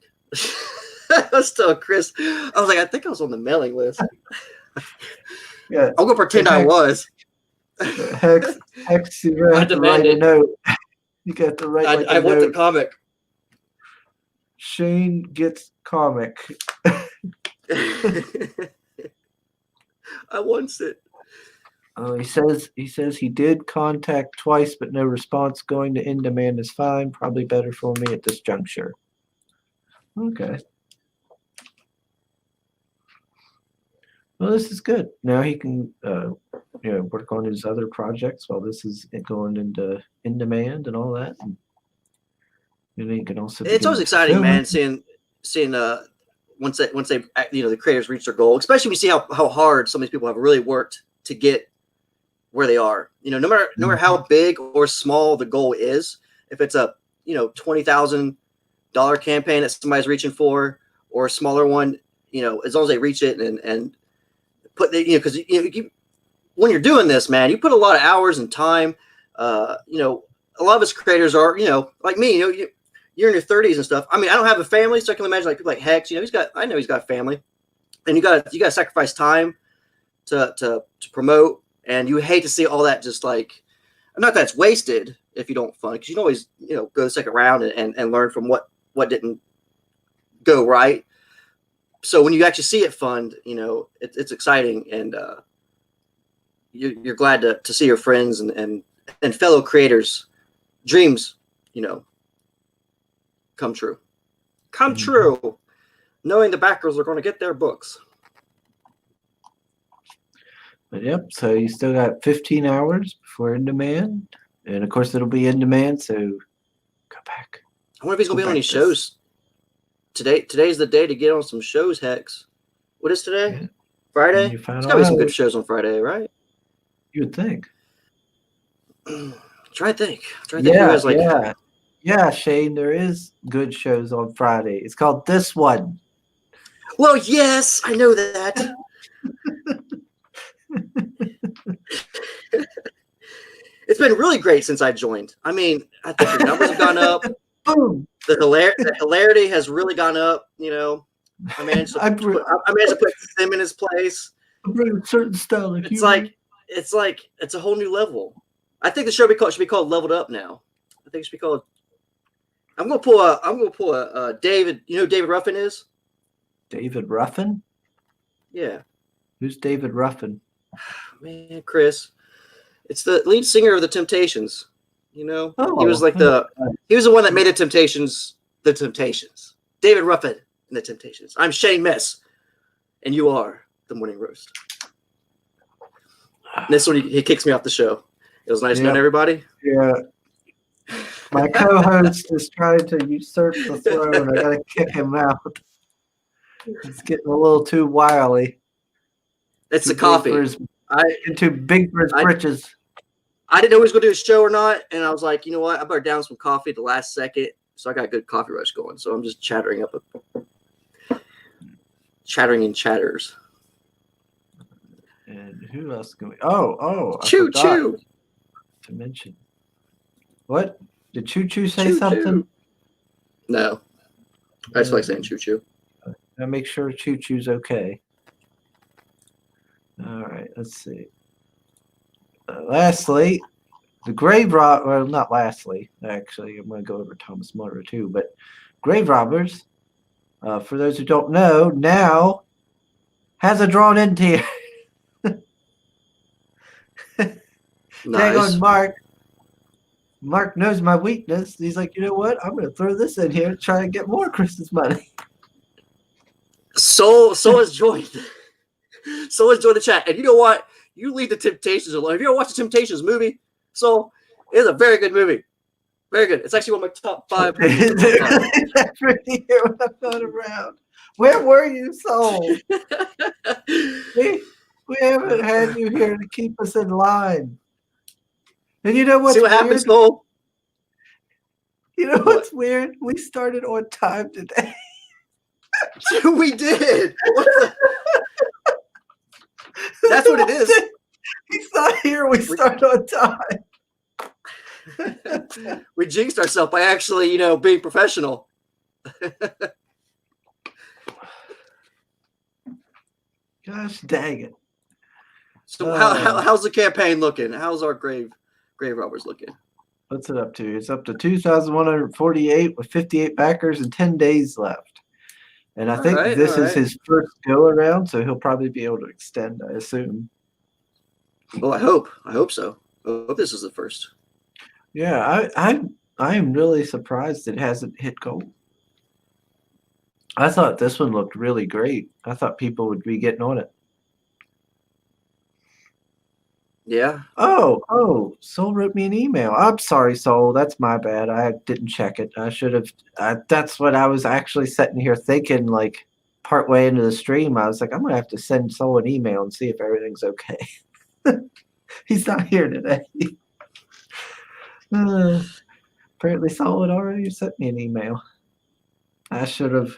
I was telling Chris, I was like, I think I was on the mailing list. Yeah, I'm gonna pretend I was. Hex, you have to write a note. You got to write. I want the comic. Shane gets comic. I want it. He says he did contact twice, but no response. Going to in demand is fine. Probably better for me at this juncture. Okay. Well, this is good. Now he can, work on his other projects while this is going into in demand and all that. And he can also. It's always exciting, man. Seeing once they the creators reach their goal, especially when you see how hard some of these people have really worked to get where they are. No matter how big or small the goal is, if it's a $20,000 campaign that somebody's reaching for, or a smaller one, as long as they reach it and put because when you're doing this, man, you put a lot of hours and time. A lot of us creators are like me. You're in your 30s and stuff. I mean, I don't have a family, so I can imagine like people like Hex. I know he's got a family, and you got to sacrifice time to promote, and you hate to see all that just like, not that it's wasted if you don't fund, because you can always go the second round and learn from what didn't go right. So when you actually see it fund, it's exciting, and you're glad to see your friends and fellow creators' dreams, come true. Come true, knowing the backers are going to get their books. But yep, so you still got 15 hours before in demand, and of course it'll be in demand. So go back. I wonder if he's going to be on any shows. Today's the day to get on some shows, Hex. What is today? Yeah. Friday? There's got to be some good shows on Friday, right? You would think. Try to think. Yeah, Shane, there is good shows on Friday. It's called This One. Well, yes, I know that. It's been really great since I joined. I mean, I think the numbers have gone up. Boom. The hilarity has really gone up. I managed to put Sim in his place. I bring a certain style. It's like it's like it's a whole new level. I think the show should be called Leveled Up now. I think it should be called. I'm gonna pull a David. You know who David Ruffin is? David Ruffin? Yeah. Who's David Ruffin? Man, Chris. It's the lead singer of the Temptations. You know, he was like he was the one that made the Temptations. The Temptations. David Ruffin and the Temptations. I'm Shane Mess, and you are the Morning Roast. And this one he kicks me off the show. It was nice knowing everybody. Yeah. My co-host is trying to usurp the throne. I gotta kick him out. It's getting a little too wily. It's the coffee. Too big for his britches. I didn't know he was going to do a show or not, and I was like, you know what? I better down some coffee at the last second. So I got a good coffee rush going. So I'm just chattering in chatters. And who else can we? Oh, Choo Choo. To mention, what did Choo Choo say something? No, I just like saying Choo Choo. I'll make sure Choo Choo's okay. All right, let's see. Lastly, the grave rob. Well, not lastly. Actually, I'm going to go over Thomas More too. But grave robbers, for those who don't know, now has a drawn end tier. Dang on Mark. Mark knows my weakness. He's like, you know what? I'm going to throw this in here and try to get more Christmas money. So has joined. So has joined the chat. And you know what? You leave the Temptations alone. Have you ever watched the Temptations movie? So it's a very good movie. Very good. It's actually one of my top 5 movies. Every year when I'm not around. Where were you, Soul? we haven't had you here to keep us in line. And you know what's See what happens, Soul? You know what's weird? We started on time today. We did. That's what it is. He's not here. We start on time. We jinxed ourselves by actually, being professional. Gosh dang it. So how's the campaign looking? How's our grave robbers looking? What's it up to? It's up to 2,148 with 58 backers and 10 days left. And I think this is his first go around, so he'll probably be able to extend, I assume. Well, I hope so. I hope this is the first. Yeah, I am really surprised it hasn't hit gold. I thought this one looked really great. I thought people would be getting on it. Yeah. Oh, Soul wrote me an email. I'm sorry, Soul. That's my bad. I didn't check it. I should have. That's what I was actually sitting here thinking, like, partway into the stream. I was like, I'm going to have to send Soul an email and see if everything's okay. He's not here today. Apparently, Soul had already sent me an email. I should have.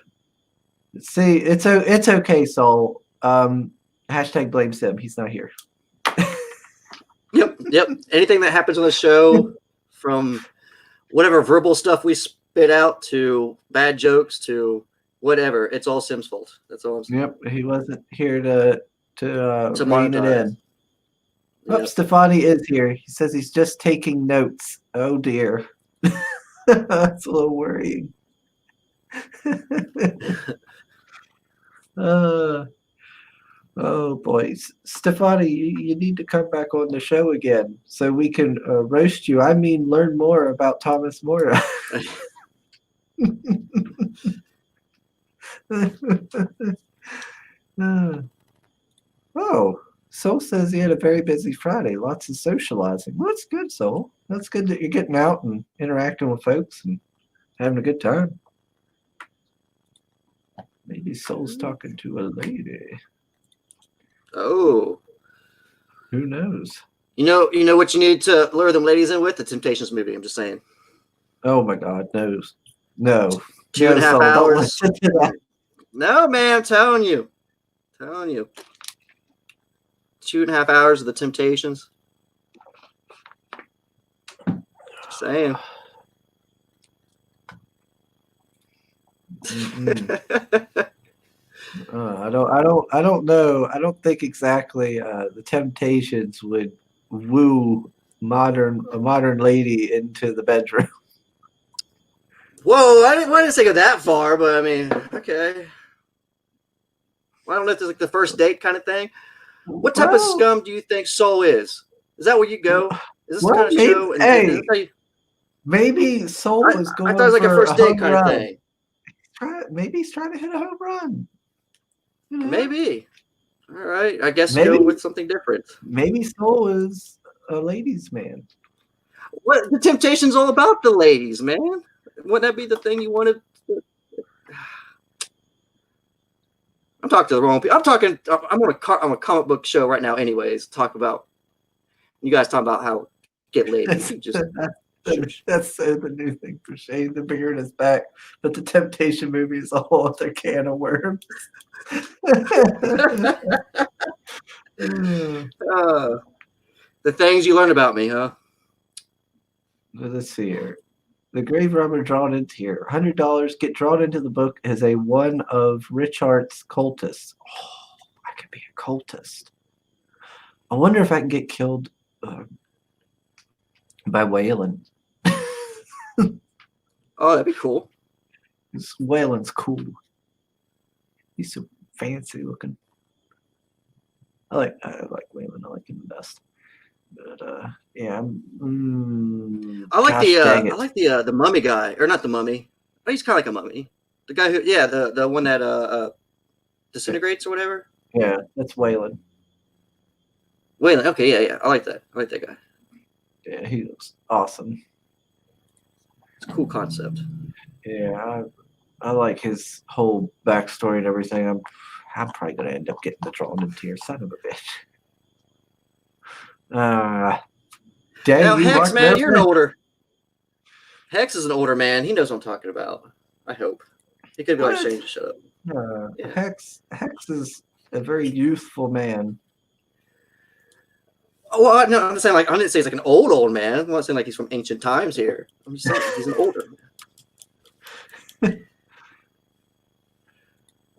See, it's okay, Soul. Hashtag blame Sim. He's not here. Yep. Anything that happens on the show, from whatever verbal stuff we spit out to bad jokes to whatever, it's all Sim's fault. That's all I'm saying. Yep, he wasn't here to rein it in. Yep. Oh, Stefani is here. He says he's just taking notes. Oh dear. That's a little worrying. Oh boy, Stefani, you need to come back on the show again so we can roast you. I mean, learn more about Thomas More. Oh, Soul says he had a very busy Friday. Lots of socializing. Well, that's good, Soul. That's good that you're getting out and interacting with folks and having a good time. Maybe Soul's talking to a lady. Oh. Who knows? You know what you need to lure them ladies in with? The Temptations movie. I'm just saying. Oh my God, no. 2.5 hours. No, man, I'm telling you. 2.5 hours of the Temptations. Just saying. I don't know. I don't think exactly the Temptations would woo a modern lady into the bedroom. Whoa, I didn't say go that far, but I mean, okay. Well, I don't know if it's like the first date kind of thing. What type of scum do you think Soul is? Is that where you go? Is this the kind of show? Maybe Soul is going. I thought it was like a first date kind of thing. Maybe he's trying to hit a home run. You know? Maybe. All right. I guess go with something different. Maybe Soul is a ladies' man. What the Temptation's all about the ladies, man. Wouldn't that be the thing you wanted? I'm talking to the wrong people. I'm on a comic book show right now, anyways. Talk about you guys talking about how get ladies. That's the new thing for Shane. The beard is back, but the Temptation movie is a whole other can of worms. The things you learn about me, huh? Let's see here. The grave robber drawn into here. $100 get drawn into the book as a one of Richard's cultists. Oh, I could be a cultist. I wonder if I can get killed by Waylon. Oh, that'd be cool. Waylon's cool. He's so fancy looking. I like Waylon. I like him the best. But yeah, I like the mummy guy, or not the mummy. Oh, he's kind of like a mummy. The guy who, the one that disintegrates or whatever. Yeah, that's Waylon. Waylon, okay, yeah, I like that. I like that guy. Yeah, he looks awesome. It's a cool concept. Yeah, I like his whole backstory and everything. I'm probably gonna end up getting the drawn into your son of a bitch. Now, Hex, man, you're an older. Hex is an older man. He knows what I'm talking about. I hope. He could be like Shane to shut up. Hex is a very youthful man. Oh, well, no, I'm saying like I didn't say he's like an old man. I'm not saying like he's from ancient times here. I'm just saying he's an older man.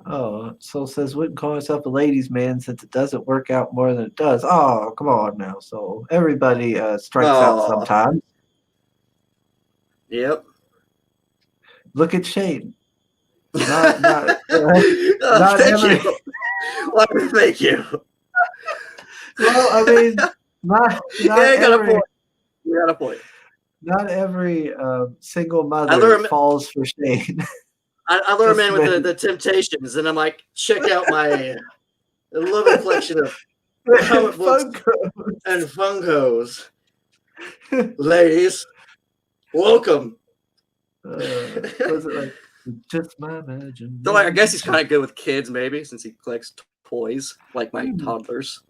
Oh, Soul says wouldn't call himself a ladies' man since it doesn't work out more than it does. Oh, come on now, Soul. Everybody strikes out sometimes. Yep. Look at Shane. Not thank every. You. Well, thank you. Well, I mean, not every. You got a point. Not every single mother falls for Shane. I lure him in with the Temptations, and I'm like, check out my little collection of comic books and Funkos. Ladies, welcome. Was it like just my imagination? So like, I guess he's kind of good with kids, maybe, since he collects toys like my toddlers.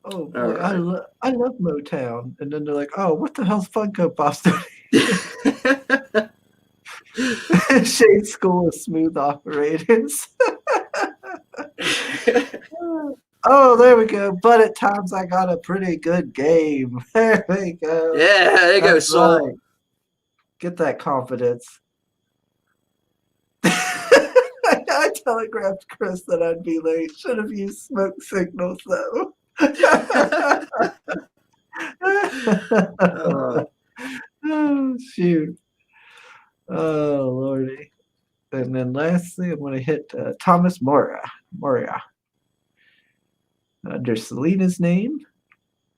Oh, boy, right. I love Motown, and then they're like, "Oh, what the hell's Funko Pop?" Shade School of Smooth Operators. Oh, there we go. But at times I got a pretty good game. There we go. Yeah, there you go, Soul. Right. Get that confidence. I telegraphed Chris that I'd be late. Should have used smoke signals though. Oh, shoot. Oh, Lordy. And then lastly, I'm going to hit Thomas Moria. Under Selena's name,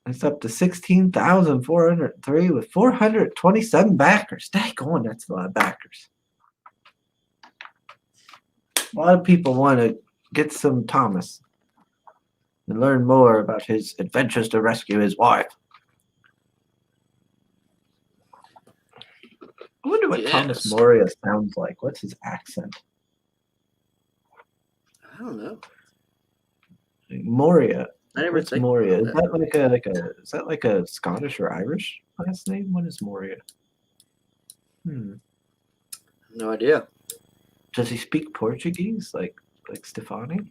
it's up to 16,403 with 427 backers. Daggone, that's a lot of backers. A lot of people want to get some Thomas and learn more about his adventures to rescue his wife. I wonder what Thomas Moria sounds like. What's his accent? I don't know. Moria. What's Moria? Is that like a Scottish or Irish last name? What is Moria? No idea. Does he speak Portuguese like Stefani?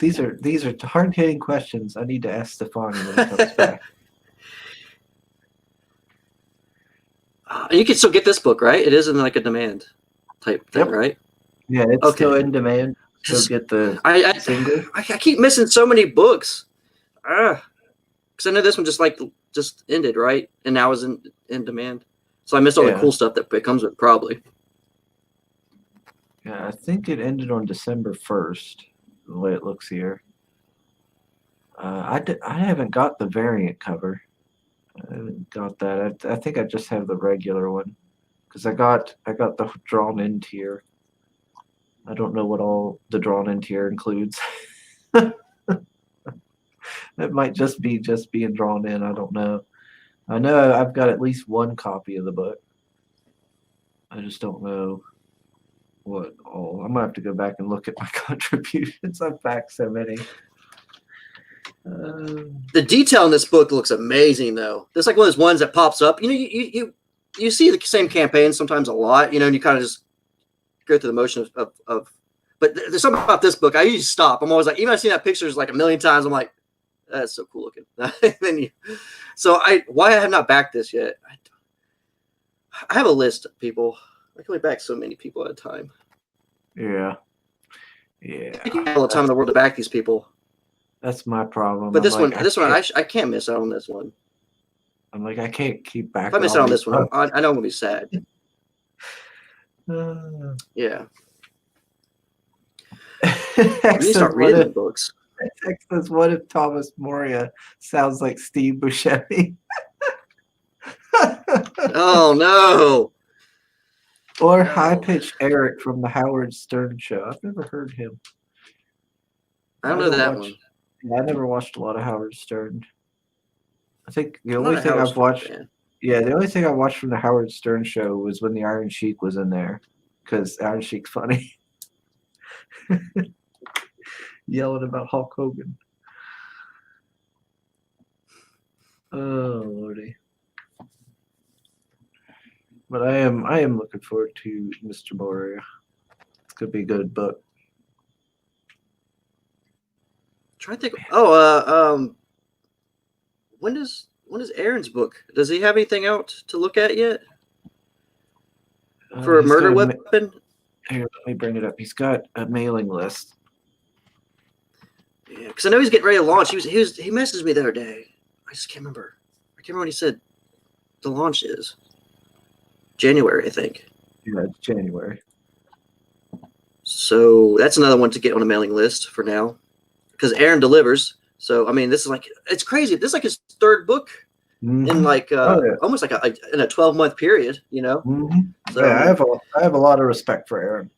These are hard-hitting questions. I need to ask Stefani when he comes back. You can still get this book, right? It is in like a demand type thing, right? Yeah, it's still in demand. Still get the single. I keep missing so many books. Because I know this one just ended, right? And now is in demand. So I missed all the cool stuff that it comes with, probably. Yeah, I think it ended on December 1st, the way it looks here. I haven't got the variant cover. I haven't got that. I think I just have the regular one, because I got the drawn in tier. I don't know what all the drawn in tier includes. It might just be being drawn in. I don't know. I know I've got at least one copy of the book. I just don't know what all. I'm gonna have to go back and look at my contributions. I've backed so many. The detail in this book looks amazing, though. It's like one of those ones that pops up. You know, you see the same campaign sometimes a lot, you know, and you kind of just go through the motion of. But there's something about this book. I usually stop. I'm always like, even I've seen that pictures like a million times. I'm like, that's so cool looking. Why I have not backed this yet? I have a list of people. I can only back so many people at a time. Yeah. I can all the time in the world to back these people. That's my problem. But this one, I can't miss out on this one. I'm like, I can't keep back. If I miss out on this one, I know I'm gonna be sad. Yeah. We need to start reading books. Text says, what if Thomas Moria sounds like Steve Buscemi? Oh no. Or high pitched Eric from the Howard Stern show. I've never heard him. I don't know that one. Yeah, I never watched a lot of Howard Stern. I think the only thing I've watched. Yeah, the only thing I watched from the Howard Stern show was when the Iron Sheik was in there, because Iron Sheik's funny. Yelling about Hulk Hogan. Oh lordy. But I am looking forward to Mr. Moria. It's gonna be a good book. Trying to think. When does Aaron's book? Does he have anything out to look at yet? For a murder weapon? Here, let me bring it up. He's got a mailing list. Yeah, because I know he's getting ready to launch. He messaged me the other day. I just can't remember. I can't remember when he said the launch is. January, I think. Yeah, it's January. So that's another one to get on a mailing list for now, because Aaron delivers. So I mean, this is like, it's crazy. This is like his third book in like almost like in a 12-month period. You know. So, yeah, I have a lot of respect for Aaron.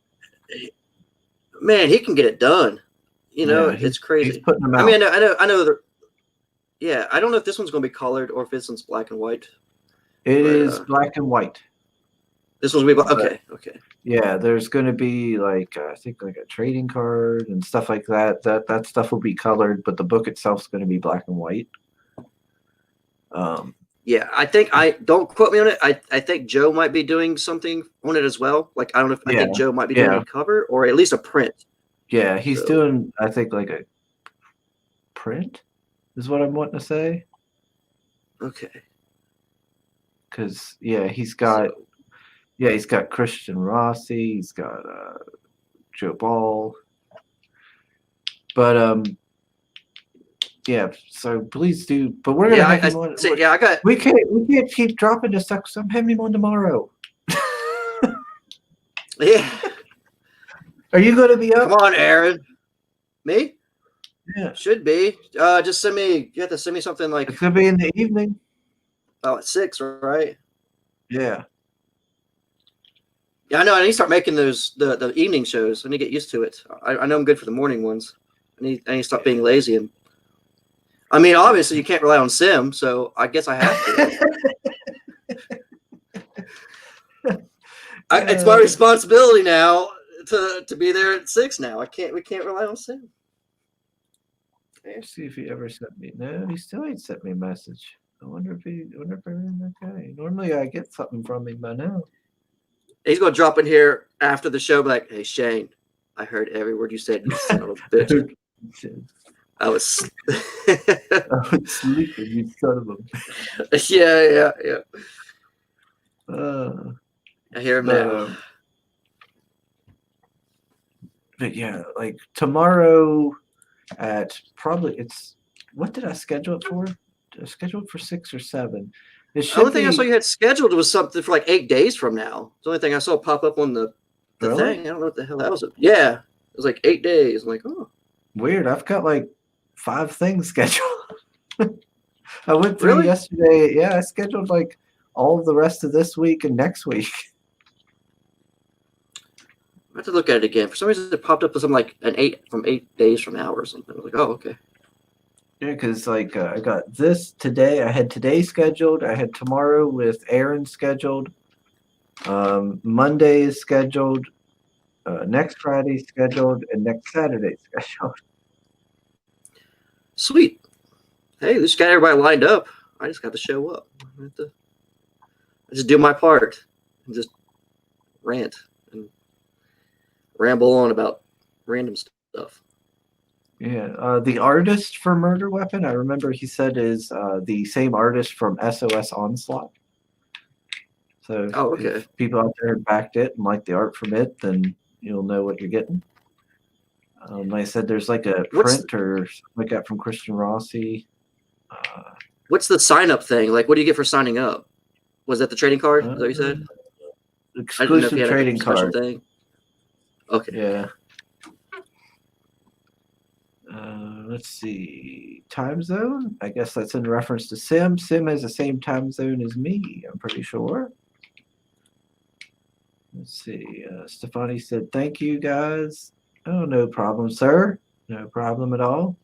Man, he can get it done. You know, it's crazy. He's putting them out. I mean, I know. Yeah, I don't know if this one's going to be colored or if this one's black and white. It is black and white. This one's going to be black. Okay. Yeah, there's going to be like I think like a trading card and stuff like that. That stuff will be colored, but the book itself is going to be black and white. Yeah, I think don't quote me on it. I think Joe might be doing something on it as well. Like I don't know if I think Joe might be doing a cover or at least a print. Yeah, he's doing I think like a print is what I'm wanting to say. Okay. Because he's got Christian Rossi, he's got Joe Ball, but yeah. So please do. But we're gonna have him on. I got. We can't keep dropping this stuff. So I'm having him on tomorrow. Yeah. Are you going to be up? Come on, Aaron. Me? Yeah. Should be. Just send me. You have to send me something like. It's gonna be in the evening. Oh, at 6, right? Yeah. Yeah, I know. I need to start making those the evening shows. I need to get used to it. I know I'm good for the morning ones. I need to stop being lazy. And I mean, obviously, you can't rely on Sim, so I guess I have to. It's my responsibility now to be there at 6 now. We can't rely on Sim. Let's see if he ever sent me. No, he still ain't sent me a message. I wonder if okay. Normally I get something from him by now. He's gonna drop in here after the show, be like, "Hey Shane, I heard every word you said. You son of a bitch." I was sleeping, you son of a. Yeah. I hear him now. But yeah, like tomorrow at probably what did I schedule it for? I scheduled it for 6 or 7. It The only should thing I saw be. you had scheduled was something for like 8 days from now. The only thing I saw pop up on the Really? thing. I don't know what the hell that was. Yeah, it was like 8 days. I'm like, oh, Weird. I've got like 5 things scheduled. I went through really? yesterday. Yeah, I scheduled like all of the rest of this week and next week. I have to look at it again. For some reason, it popped up with something like an 8 days from now or something. I was like, oh, okay. Yeah, because like I got this today. I had today scheduled. I had tomorrow with Aaron scheduled. Monday is scheduled. Next Friday scheduled, and next Saturday scheduled. Sweet. Hey, this got everybody lined up. I just got to show up. I just do my part and just rant and ramble on about random stuff. Yeah, the artist for Murder Weapon, I remember he said is the same artist from SOS Onslaught. So if people out there backed it and like the art from it, then you'll know what you're getting. Like I said, there's like a print or something like that from Christian Rossi. What's the sign up thing? Like, what do you get for signing up? Was that the trading card? Is that what you said? Exclusive trading card. Thing. Okay. Yeah. Let's see. Time zone? I guess that's in reference to Sim. Sim has the same time zone as me, I'm pretty sure. Let's see. Stefani said, thank you, guys. Oh, no problem, sir. No problem at all.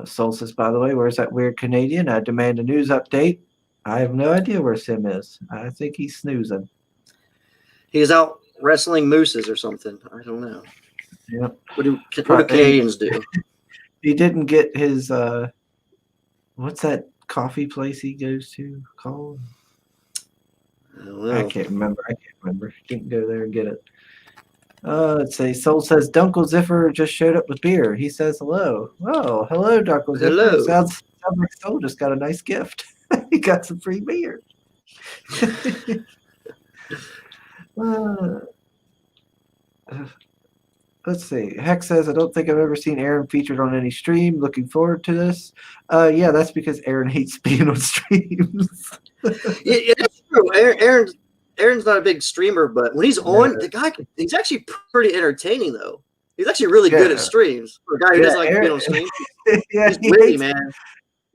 Sol says, by the way, where's that weird Canadian? I demand a news update. I have no idea where Sim is. I think he's snoozing. He's out wrestling mooses or something. I don't know. Yep. What do Canadians do? He didn't get his what's that coffee place he goes to called? I can't remember. Didn't go there and get it. Let's see. Soul says Dunkle Ziffer just showed up with beer. He says hello. Oh, hello, Dunkle Ziffer. Hello. Sounds like Soul just got a nice gift. He got some free beer. Let's see. Hex says, I don't think I've ever seen Aaron featured on any stream. Looking forward to this. Yeah, that's because Aaron hates being on streams. Yeah, that's true. Aaron's not a big streamer, but when he's on, the guy, he's actually pretty entertaining, though. He's actually really good at streams. For a guy who doesn't like being on streams, he's witty, man.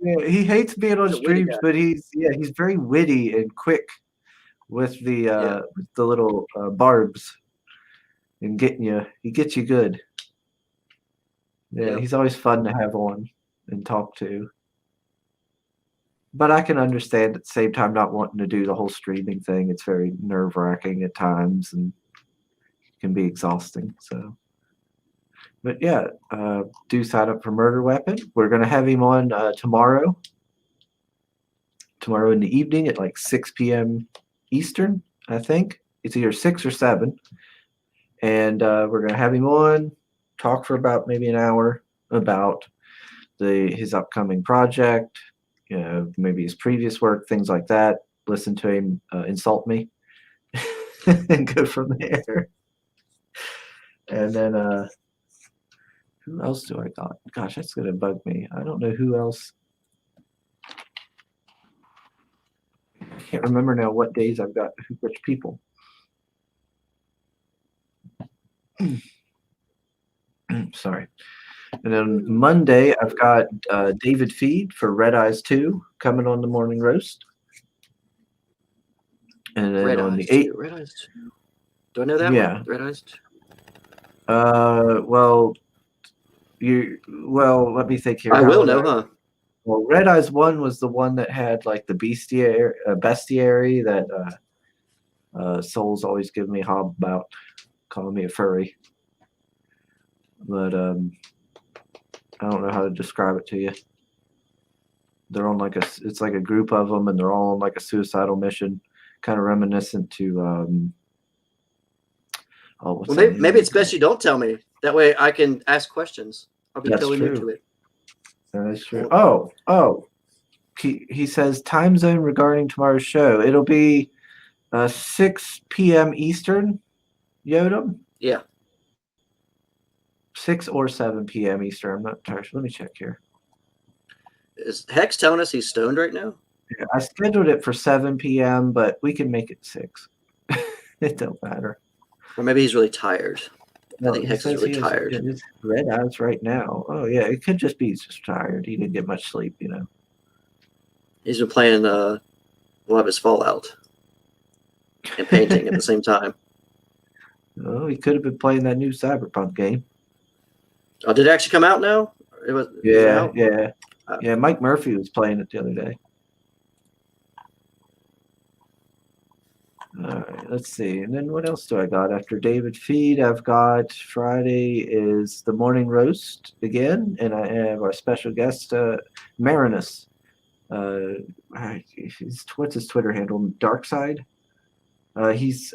Yeah, he hates being on streams, but he's very witty and quick with the little barbs. And he gets you good. Yeah, he's always fun to have on and talk to. But I can understand at the same time not wanting to do the whole streaming thing. It's very nerve-wracking at times and can be exhausting. So, but yeah, do sign up for Murder Weapon. We're gonna have him on tomorrow. Tomorrow in the evening at like 6 p.m. Eastern, I think. It's either 6 or 7. And we're going to have him on, talk for about maybe an hour about his upcoming project, maybe his previous work, things like that. Listen to him insult me and go from there. And then who else do I got? Gosh, that's going to bug me. I don't know who else. I can't remember now what days I've got which people. Sorry. And then Monday, I've got David Feed for Red Eyes 2 coming on the Morning Roast. And then on the 8th. Red Eyes 2. Do I know that one? Red Eyes 2. Let me think here. I will know, huh? Well, Red Eyes 1 was the one that had like the bestiary that Souls always give me hob about. Calling me a furry, but I don't know how to describe it to you. They're on it's like a group of them, and they're all on like a suicidal mission, kind of reminiscent to maybe it's best you don't tell me. That way I can ask questions. I'll be totally new to it. That's true. Oh, he says time zone regarding tomorrow's show. It'll be 6 p.m. Eastern, Yodam? Yeah. 6 or 7 p.m. Eastern. I'm not entirely sure. Let me check here. Is Hex telling us he's stoned right now? Yeah, I scheduled it for 7 p.m., but we can make it 6. It don't matter. Or maybe he's really tired. No, I think Hex is really tired. He has red eyes right now. Oh, yeah, it could just be he's just tired. He didn't get much sleep, you know. He's been playing one of his Fallout and painting at the same time. Oh, he could have been playing that new Cyberpunk game. Oh, did it actually come out now? Was it out? Yeah. Mike Murphy was playing it the other day. All right, let's see. And then what else do I got? After David Feed, I've got Friday is the morning roast again, and I have our special guest, Marinus. What's his Twitter handle? Darkside. He's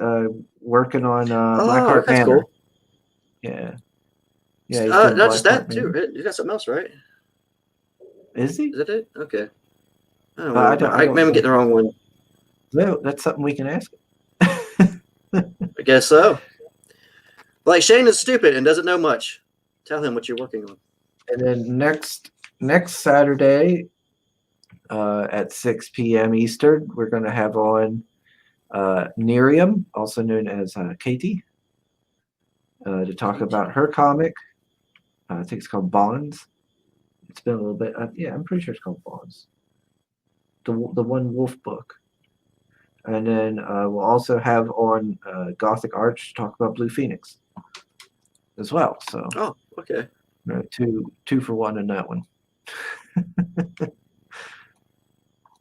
working on Blackheart that's Manor. cool. Yeah. Yeah, he's not doing just that Blackheart too. He's got something else, right? Is he? Is that it? Okay. I don't know. I don't maybe I'm getting the wrong one. No, that's something we can ask. I guess so. Like Shane is stupid and doesn't know much. Tell him what you're working on. And then next Saturday at 6 p.m. Eastern, we're going to have on Nerium, also known as Katie, to talk about her comic. I think it's called Bonds. It's been a little bit. Yeah, I'm pretty sure it's called Bonds. The One Wolf book. And then we'll also have on Gothic Arch to talk about Blue Phoenix as well. So, okay. Two for one in that one.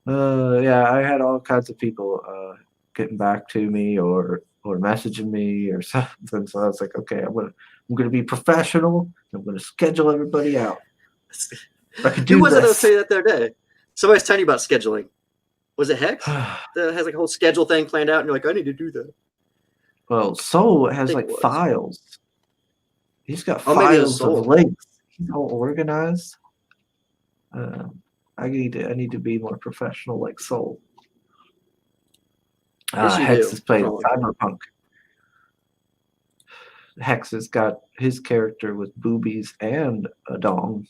Yeah, I had all kinds of people getting back to me or messaging me or something. So I was like, okay, I'm gonna be professional. I'm gonna schedule everybody out. I could do Who was it that was this. saying that the other day? Somebody's telling you about scheduling. Was it Hex that has like a whole schedule thing planned out, and you're like, I need to do that? Well, Soul has like files. He's got files of links. He's all organized. I need to be more professional like Soul. Yes, Hex is playing Cyberpunk. Hex has got his character with boobies and a dong.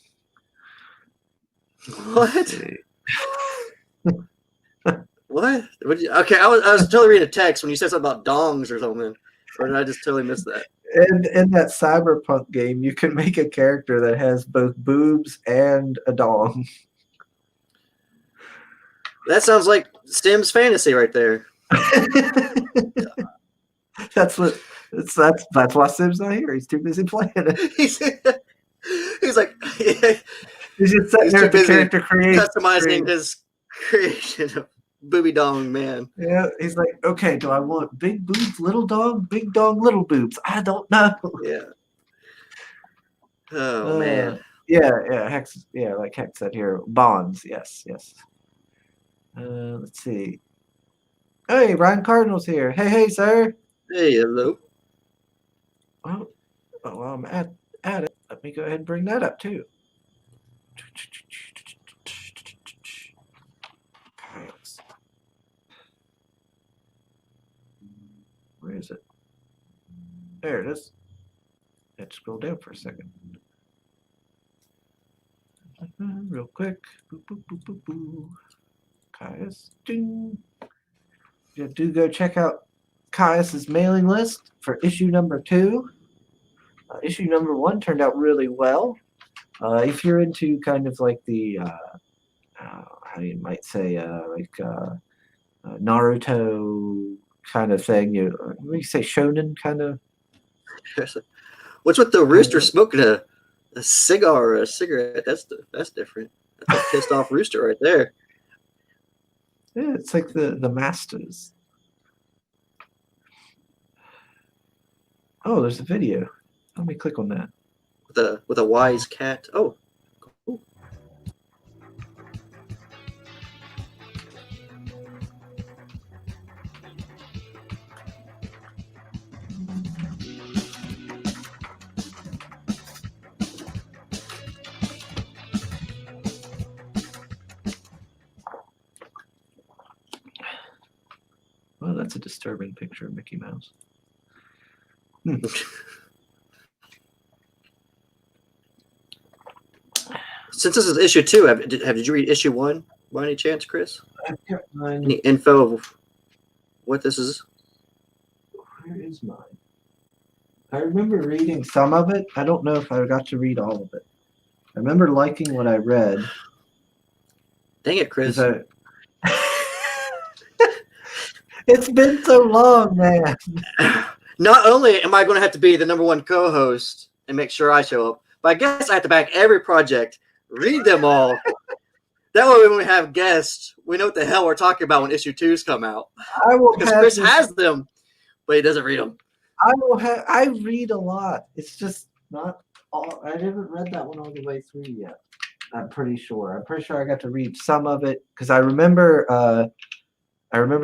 What? What? Okay, I was totally reading a text when you said something about dongs or something, or did I just totally miss that? And in that Cyberpunk game, you can make a character that has both boobs and a dong. That sounds like Sims fantasy right there. That's why Sim's not here. He's too busy playing it. He's like he's just sitting there at the character creation, customizing his creation of booby dong man. Yeah, he's like, okay, do I want big boobs, little dong, big dong, little boobs? I don't know. Yeah. Oh man. Yeah, Hex. Yeah, like Hex said here, Bonds. Yes. Let's see. Hey, Ryan Cardinal's here. Hey, sir. Hey, hello. Oh, well, I'm at it. Let me go ahead and bring that up too. Where is it? There it is. Let's scroll down for a second. Real quick. Boop, boop, boop, boop, boop. Caius. Ding. Yeah, do go check out Caius's mailing list for issue number 2. Issue number 1 turned out really well. If you're into kind of like the, how you might say, Naruto kind of thing, what do you say, shonen kind of? What's with the rooster smoking a cigar or a cigarette? That's different. That's a pissed off rooster right there. Yeah, it's like the masters. Oh, there's a video. Let me click on that. With a wise cat. Oh, cool. Well, That's a disturbing picture of Mickey Mouse. Since this is issue 2, did you read issue 1 by any chance, Chris? I've got mine. Any info of what this is? Where is mine? I remember reading some of it. I don't know if I got to read all of it. I remember liking what I read. Dang it, Chris. It's been so long, man. Not only am I going to have to be the #1 co-host and make sure I show up, but I guess I have to back every project, read them all. That way when we have guests, we know what the hell we're talking about when issue 2s come out. Because Chris has them, but he doesn't read them. I read a lot. It's just not all. I haven't read that one all the way through yet. I'm pretty sure. I got to read some of it because I remember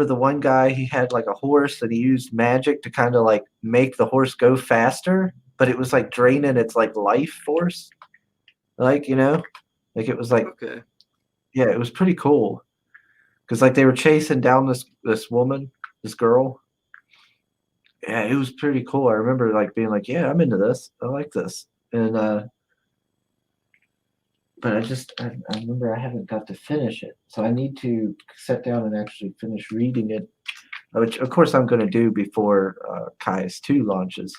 the one guy, he had like a horse and he used magic to kind of like make the horse go faster, but it was like draining its like life force. Like, like it was like, okay. Yeah, it was pretty cool. Cause like they were chasing down this woman, this girl. Yeah, it was pretty cool. I remember like being like, yeah, I'm into this. I like this. And, but I remember I haven't got to finish it. So I need to sit down and actually finish reading it, which of course I'm going to do before Caius 2 launches.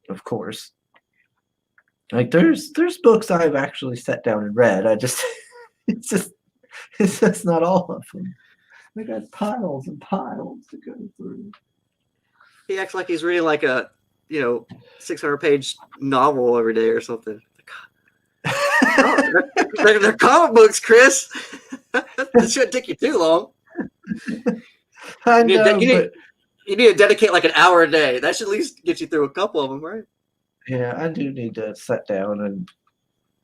Of course. Like there's books I've actually sat down and read. It's just not all of them. I got piles and piles to go through. He acts like he's reading like a 600-page novel every day or something. They're comic books, Chris. It shouldn't take you too long. I know, you need to dedicate like an hour a day. That should at least get you through a couple of them, right? Yeah, I do need to sit down and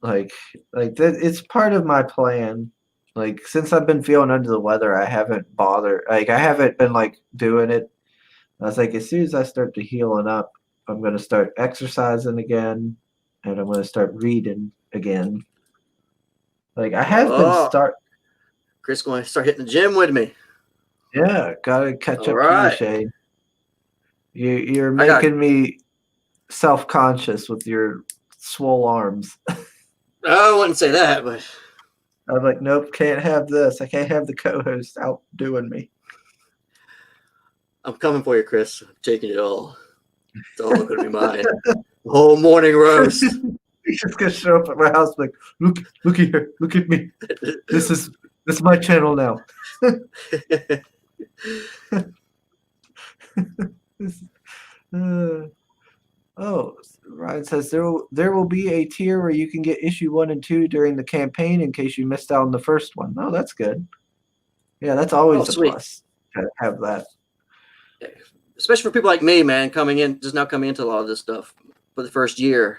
like that. It's part of my plan. Like since I've been feeling under the weather, I haven't bothered. Like I haven't been like doing it. I was like, as soon as I start to healing up, I'm going to start exercising again, and I'm going to start reading again. Like I have been Chris going to start hitting the gym with me. Yeah, gotta catch up right. to you, Shane. You're making me self-conscious with your swole arms. I wouldn't say that, but I'm like, nope, can't have this. I can't have the co-host outdoing me. I'm coming for you, Chris. I'm taking it all. It's all going to be mine. The whole morning roast. He's just gonna show up at my house like, look here, look at me. This is my channel now. Ryan says there will be a tier where you can get issue 1 and 2 during the campaign in case you missed out on the first one. Oh, that's good. Yeah, that's always a plus to have that. Especially for people like me, man, just now coming into a lot of this stuff for the first year.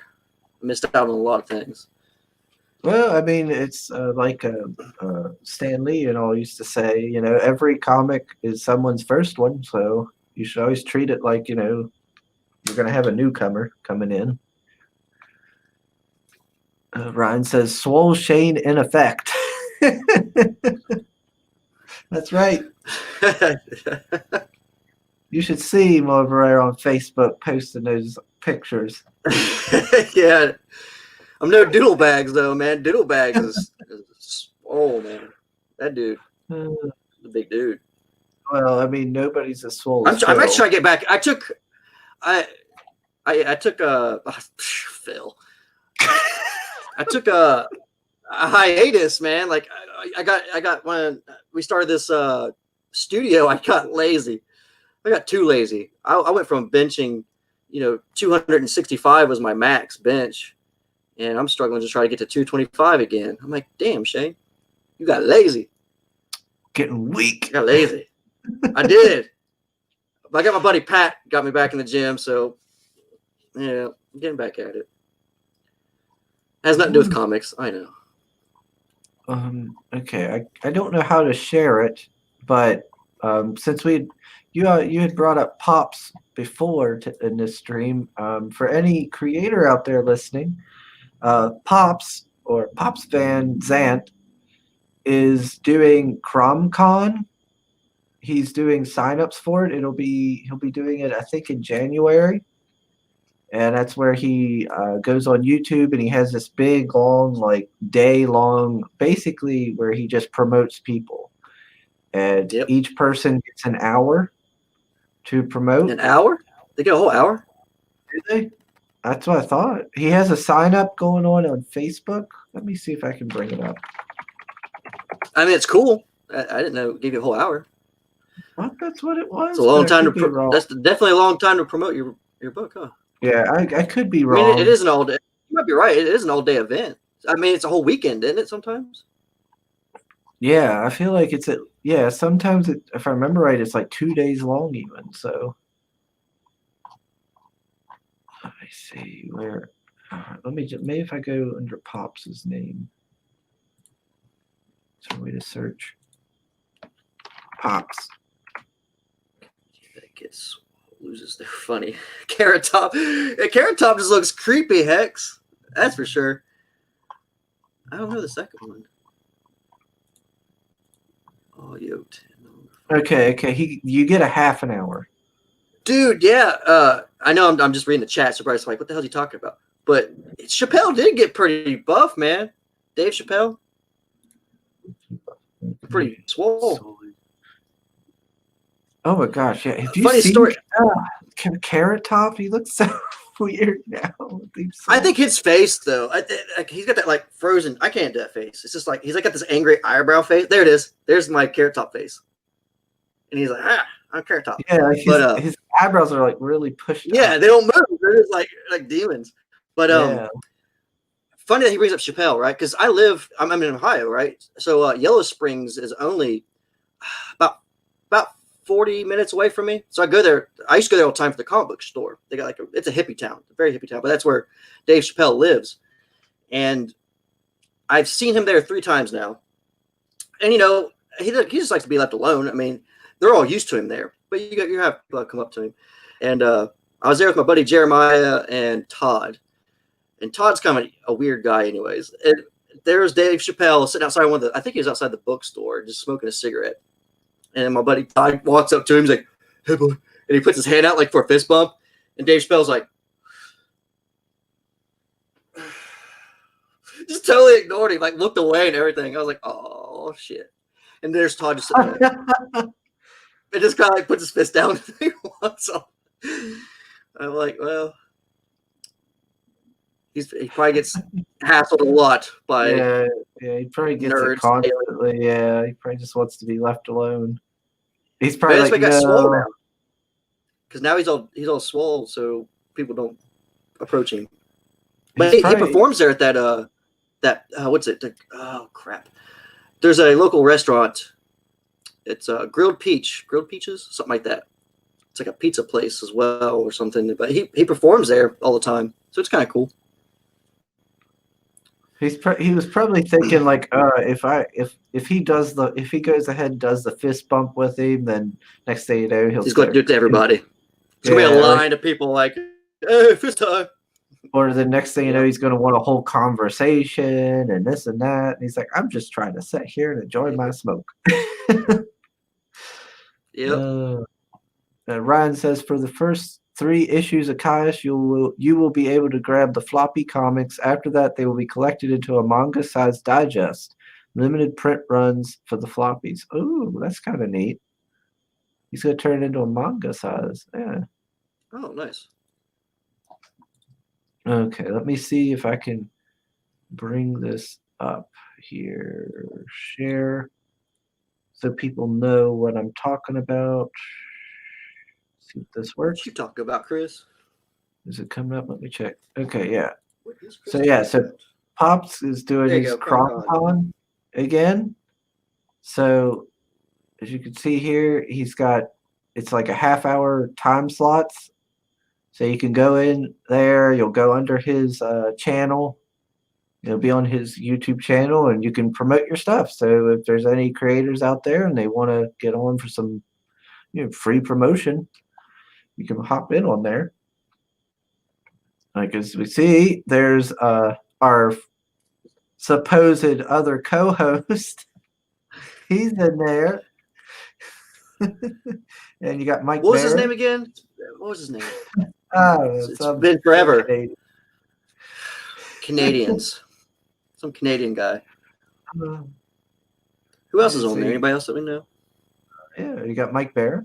I missed out on a lot of things. Well, I mean, it's like Stan Lee and all used to say, every comic is someone's first one, so you should always treat it like, you're going to have a newcomer coming in. Ryan says, Swole Shane in effect. That's right. You should see him over there on Facebook posting those pictures. Yeah. I'm no Doodle Bags, though, man. Doodle Bags is oh, man. That dude. The big dude. Well, I mean, nobody's as swole I'm as actually trying to get back. I took Phil. I took a hiatus, man. Like I got when we started this studio, I got lazy. I got too lazy. I went from benching, 265 was my max bench, and I'm struggling to try to get to 225 again. I'm like, damn, Shane, you got lazy. Getting weak. I got lazy. I did. But I got my buddy Pat got me back in the gym, so yeah, I'm getting back at it. Has nothing to do with comics, I know. Okay, I don't know how to share it, but since you had brought up Pops before in this stream, for any creator out there listening, Pops or Pops Van Zant is doing CromCon he's doing signups for it. He'll be doing it, I think, in January. And that's where he goes on YouTube, and he has this big, long, like day-long, basically where he just promotes people. And each person gets an hour to promote. An hour? They get a whole hour? Do they? That's what I thought. He has a sign-up going on Facebook. Let me see if I can bring it up. I mean, it's cool. I didn't know it gave you a whole hour. I thought that's what it was. It's a long time to. That's definitely a long time to promote your book, huh? Yeah, I could be wrong. I mean, it is an all day. You might be right. It is an all day event. I mean, it's a whole weekend, isn't it? Sometimes. Yeah, I feel like it's sometimes if I remember right, it's like 2 days long even. So let me see where. Let me just maybe if I go under Pops's name. Is there a way to search Pops? That gets loses their funny. Carrot Top. Carrot Top just looks creepy, Hex. That's for sure. I don't know the second one. Audio 10. Okay. You get a half an hour. Dude, yeah. I know I'm just reading the chat, so everybody's like, what the hell is he talking about? But Chappelle did get pretty buff, man. Dave Chappelle. Pretty swole. Oh my gosh, yeah. If you Funny story. Carrot Top, he looks so weird now. I think his face, though, he's got that like frozen. I can't do that face. It's just like he's like got this angry eyebrow face. There it is. There's my Carrot Top face. And he's like, I'm Carrot Top. Yeah, like his eyebrows are like really pushed. Yeah, they don't move. They're just like demons. But funny that he brings up Chappelle, right? Because I'm in Ohio, right? So Yellow Springs is only about 40 minutes away from me. So I go there. I used to go there all the time for the comic book store. They got it's a hippie town, a very hippie town, but that's where Dave Chappelle lives. And I've seen him there 3 times now. And, he just likes to be left alone. I mean, they're all used to him there, but you have people that come up to him. And I was there with my buddy Jeremiah and Todd. And Todd's kind of a weird guy anyways. And there's Dave Chappelle sitting outside I think he was outside the bookstore just smoking a cigarette. And my buddy Todd walks up to him. He's like, hey, boy. And he puts his hand out like for a fist bump. And Dave Chappelle's like, just totally ignored him, like looked away and everything. I was like, oh, shit. And there's Todd just sitting there. And just kind of like puts his fist down and walks off. I'm like, well, he probably gets hassled a lot by he probably gets nerds it constantly. Yeah, he probably just wants to be left alone. He's probably like, got swole now. Because now he's all swole, so people don't approach him. But he performs there at that what's it? Oh crap! There's a local restaurant. It's Grilled Peaches, something like that. It's like a pizza place as well or something. But he performs there all the time, so it's kind of cool. He was probably thinking like, if he goes ahead and does the fist bump with him, then next thing you know he's going to do it to everybody. It's gonna be a line of people like, hey, fist time. Or the next thing you know, he's going to want a whole conversation and this and that. And he's like, I'm just trying to sit here and enjoy my smoke. Yep. Ryan says, for the first 3 issues of Kaius, you will be able to grab the floppy comics. After that, they will be collected into a manga-sized digest. Limited print runs for the floppies. Ooh, that's kind of neat. He's going to turn it into a manga size. Yeah. Oh, nice. Okay, let me see if I can bring this up here. Share so people know what I'm talking about. See if this works. What you talking about, Chris? Is it coming up? Let me check. Okay, yeah. So Pops is doing his Chronicon again. So as you can see here, it's like a half-hour time slots. So you can go in there, you'll go under his channel. It'll be on his YouTube channel, and you can promote your stuff. So if there's any creators out there and they want to get on for some free promotion, you can hop in on there. Like as we see, there's our supposed other co-host. He's in there. And you got Mike. What was his name again? What was his name? It's Some been forever. Canadian. Canadians. Some Canadian guy. Uh, Who else is on see. there? Anybody else that we know? Yeah, you got Mike Bear.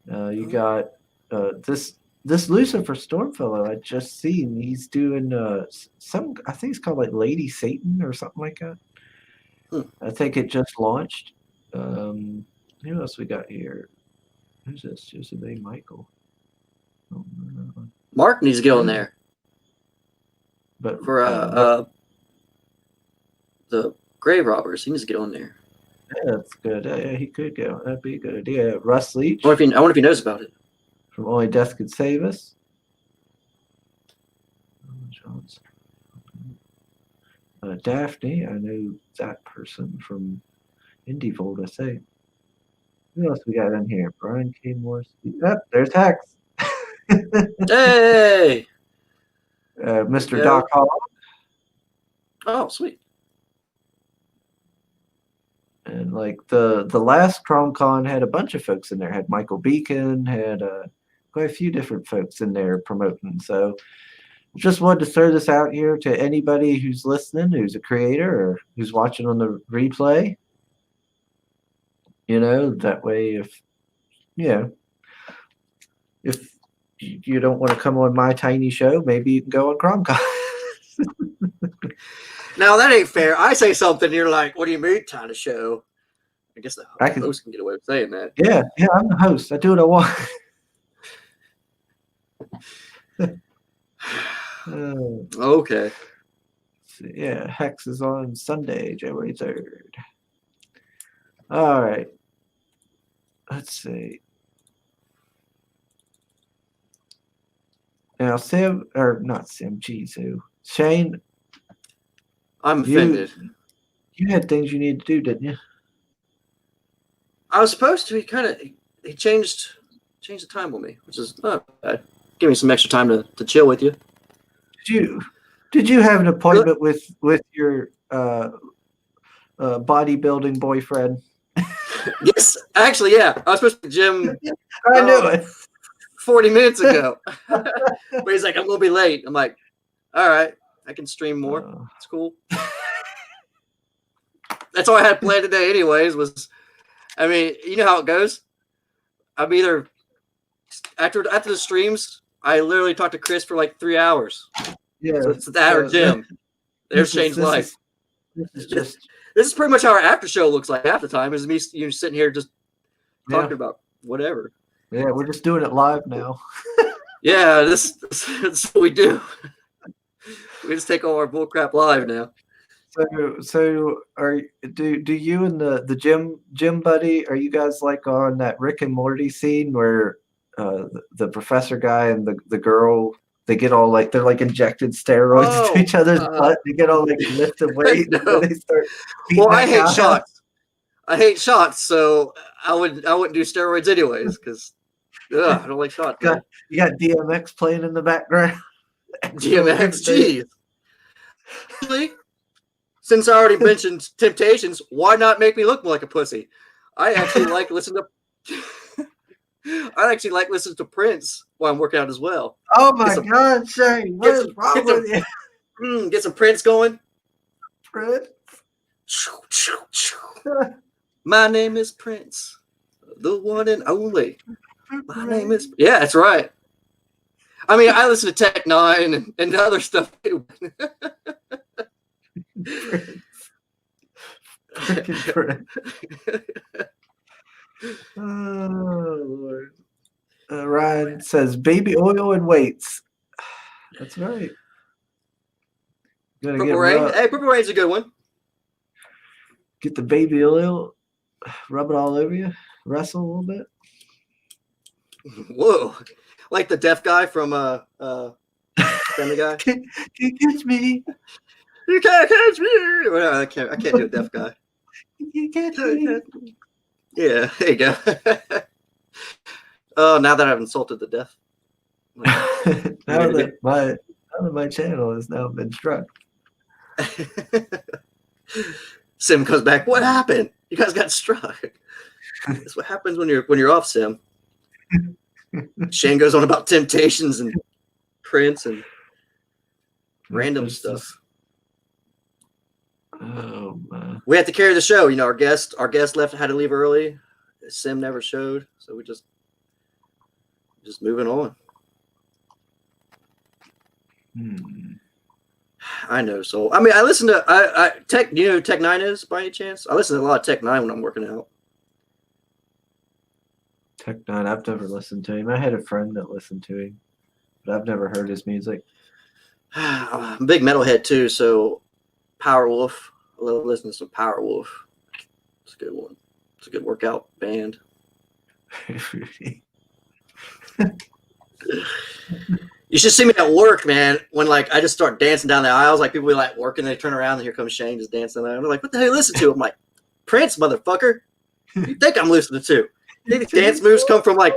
You got this Lucifer Storm fellow I just seen. He's doing some. I think it's called like Lady Satan or something like that. I think it just launched. Who else we got here? Who's this? Just a name, Michael. Oh, no. Mark needs to get on there. But For the grave robbers, he needs to get on there. yeah, that's good. Yeah, he could go. That'd be a good idea. Russ Leach. I wonder if he knows about it. From Only Death Could Save Us. Daphne, I know that person from Indie Volt, I say. Who else we got in here? Brian K. Morris. Yep, there's Hex. Hey! Mr. Doc Hall. Oh, sweet. And like the last ChromCon had a bunch of folks in there. Had Michael Beacon, had quite a few different folks in there promoting. So just wanted to throw this out here to anybody who's listening, who's a creator or who's watching on the replay. You know, that way if you don't want to come on my tiny show, maybe you can go on ChromCon. Now that ain't fair. I say something, you're like, "What do you mean, tiny show?" I guess the host can get away with saying that. Yeah, I'm the host. I do what I want. Okay. Yeah, Hex is on Sunday, January 3rd. All right. Let's see. Now, Sam, or not Sam, Jisoo. Shane. I'm offended. You had things you needed to do, didn't you? I was supposed to. He changed the time with me, which is not bad. Give me some extra time to chill with you. Did you have an appointment with your bodybuilding boyfriend? Yes, actually, yeah. I was supposed to gym. I knew it. 40 minutes ago. But he's like, "I'm gonna be late." I'm like, "All right, I can stream more. It's cool." That's all I had planned today, anyways. I mean, you know how it goes. I'm either after the streams, I literally talked to Chris for like 3 hours. Yeah, so it's that or gym. There's Shane's life. This is pretty much how our after show looks like half the time. Is me sitting here just talking about whatever. Yeah, we're just doing it live now. Yeah, this is what we do. We just take all our bullcrap live now. So do you and the gym buddy, are you guys like on that Rick and Morty scene where the professor guy and the girl, they get all like, they're like injected steroids to each other's butt, they get all like lifted weight and then they start I hate shots. I hate shots, so I wouldn't do steroids anyways because I don't like shots. You got DMX playing in the background. DMX, geez. Actually, since I already mentioned Temptations, why not make me look more like a pussy? I actually like listening to Prince while I'm working out as well. Oh my God, Shane, what is wrong with you? Get some Prince going. Prince. My name is Prince, the one and only. My name is. Yeah, that's right. I mean, I listen to Tech Nine and other stuff too. Prince. Oh Lord. Ryan says baby oil and weights. That's right. Purple Rain. Hey, Purple Rain's a good one. Get the baby oil, rub it all over you, wrestle a little bit. Whoa. Like the deaf guy from Family Guy. Can't catch me. You can't catch me. Well, I can't do a deaf guy. You can't catch me. Yeah, there you go. Oh, now that I've insulted the deaf. now that my channel has now been struck. Sim comes back. What happened? You guys got struck. That's what happens when you're off, Sim. Shane goes on about Temptations and Prince and random stuff. Oh man. We had to carry the show. You know, our guest left, had to leave early. Sim never showed, so we just moving on. I know. So I mean, I listen to Tech. Do you know who Tech Nine is by any chance? I listen to a lot of Tech Nine when I'm working out. Tech Nine. I've never listened to him. I had a friend that listened to him, but I've never heard his music. I'm a big metalhead too, so Powerwolf. I love listening to some Powerwolf. It's a good one. It's a good workout band. You should see me at work, man. When like I just start dancing down the aisles, like people be like working, they turn around and here comes Shane just dancing. And I'm like, what the hell you listen to? I'm like, Prince, motherfucker. You think I'm listening to? You think dance moves come from like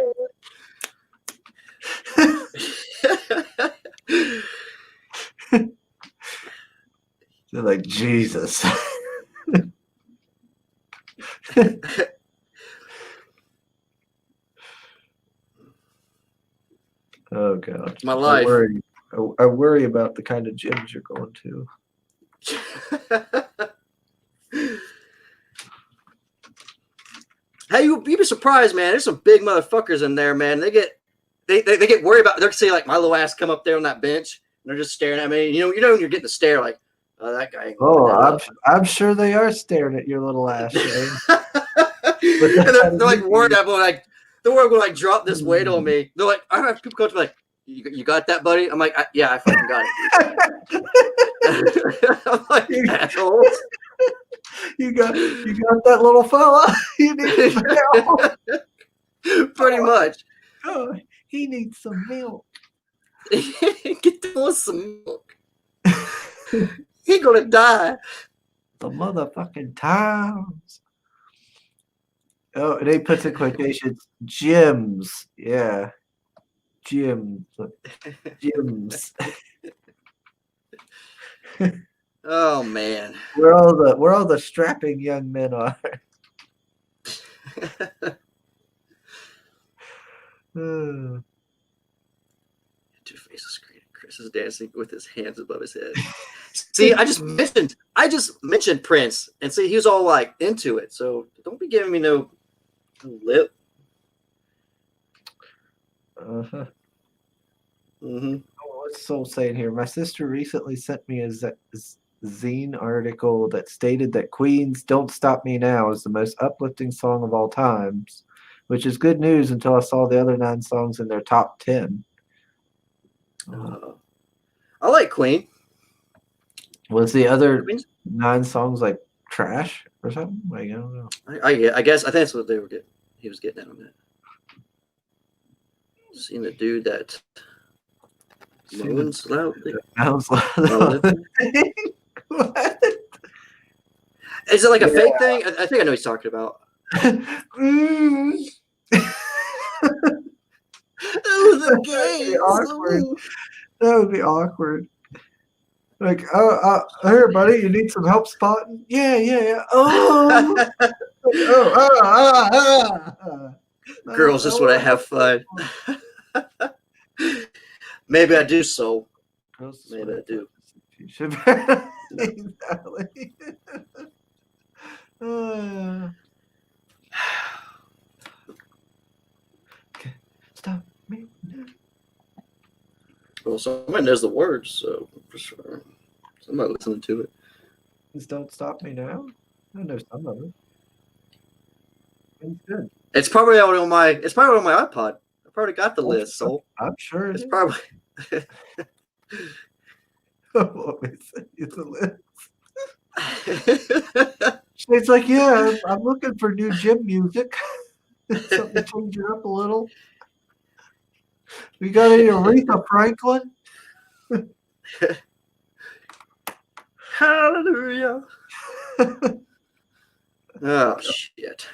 They're like Jesus. Oh God, my life. I worry about the kind of gyms you're going to. Hey, you'd be surprised, man. There's some big motherfuckers in there, man. They get worried about. They're see like my little ass come up there on that bench, and they're just staring at me. You know when you're getting the stare, like, oh, that guy. I'm sure they are staring at your little ass, Shane. And they're like worried about like the world will like drop this weight on me. They're like, I have people come to me like, you got that, buddy? I'm like, yeah, I fucking got it. I'm like, assholes. You got that little fella. You need some help. Pretty much. Oh, he needs some milk. Get the some milk. He gonna die. The motherfucking times. Oh, and he puts in quotations, gyms. Yeah. Gyms. Gyms. Oh man. Where all the strapping young men are. Two faces screen. Chris is dancing with his hands above his head. See, I just mentioned Prince, and see, he was all like into it. So don't be giving me no lip. Uh-huh. Mm-hmm. Oh, what's Soul saying here? My sister recently sent me a zine article that stated that Queen's "Don't Stop Me Now" is the most uplifting song of all times, which is good news until I saw the other 9 songs in their top 10. I like Queen. Was the other 9 songs like trash or something? Like, I don't know. I guess I think that's what they were getting. He was getting at on that. Seeing the dude that moans loudly. Sounds loud. What? Is it like a fake thing? I think I know what he's talking about. That would be awkward. That would be awkward. Like, here, buddy, you need some help spotting? Yeah. Oh, Girls just want to have fun. Maybe I do so. Maybe I do. Stop me. Well, somebody knows the words, so for sure. Somebody listening to it. Just don't stop me now. I know some of it. It's good. It's probably on my iPod. I probably got the list, so I'm sure it's probably. What we send you the list. It's like, yeah, I'm looking for new gym music. Something to change it up a little. We got any Aretha Franklin? Hallelujah. Oh shit.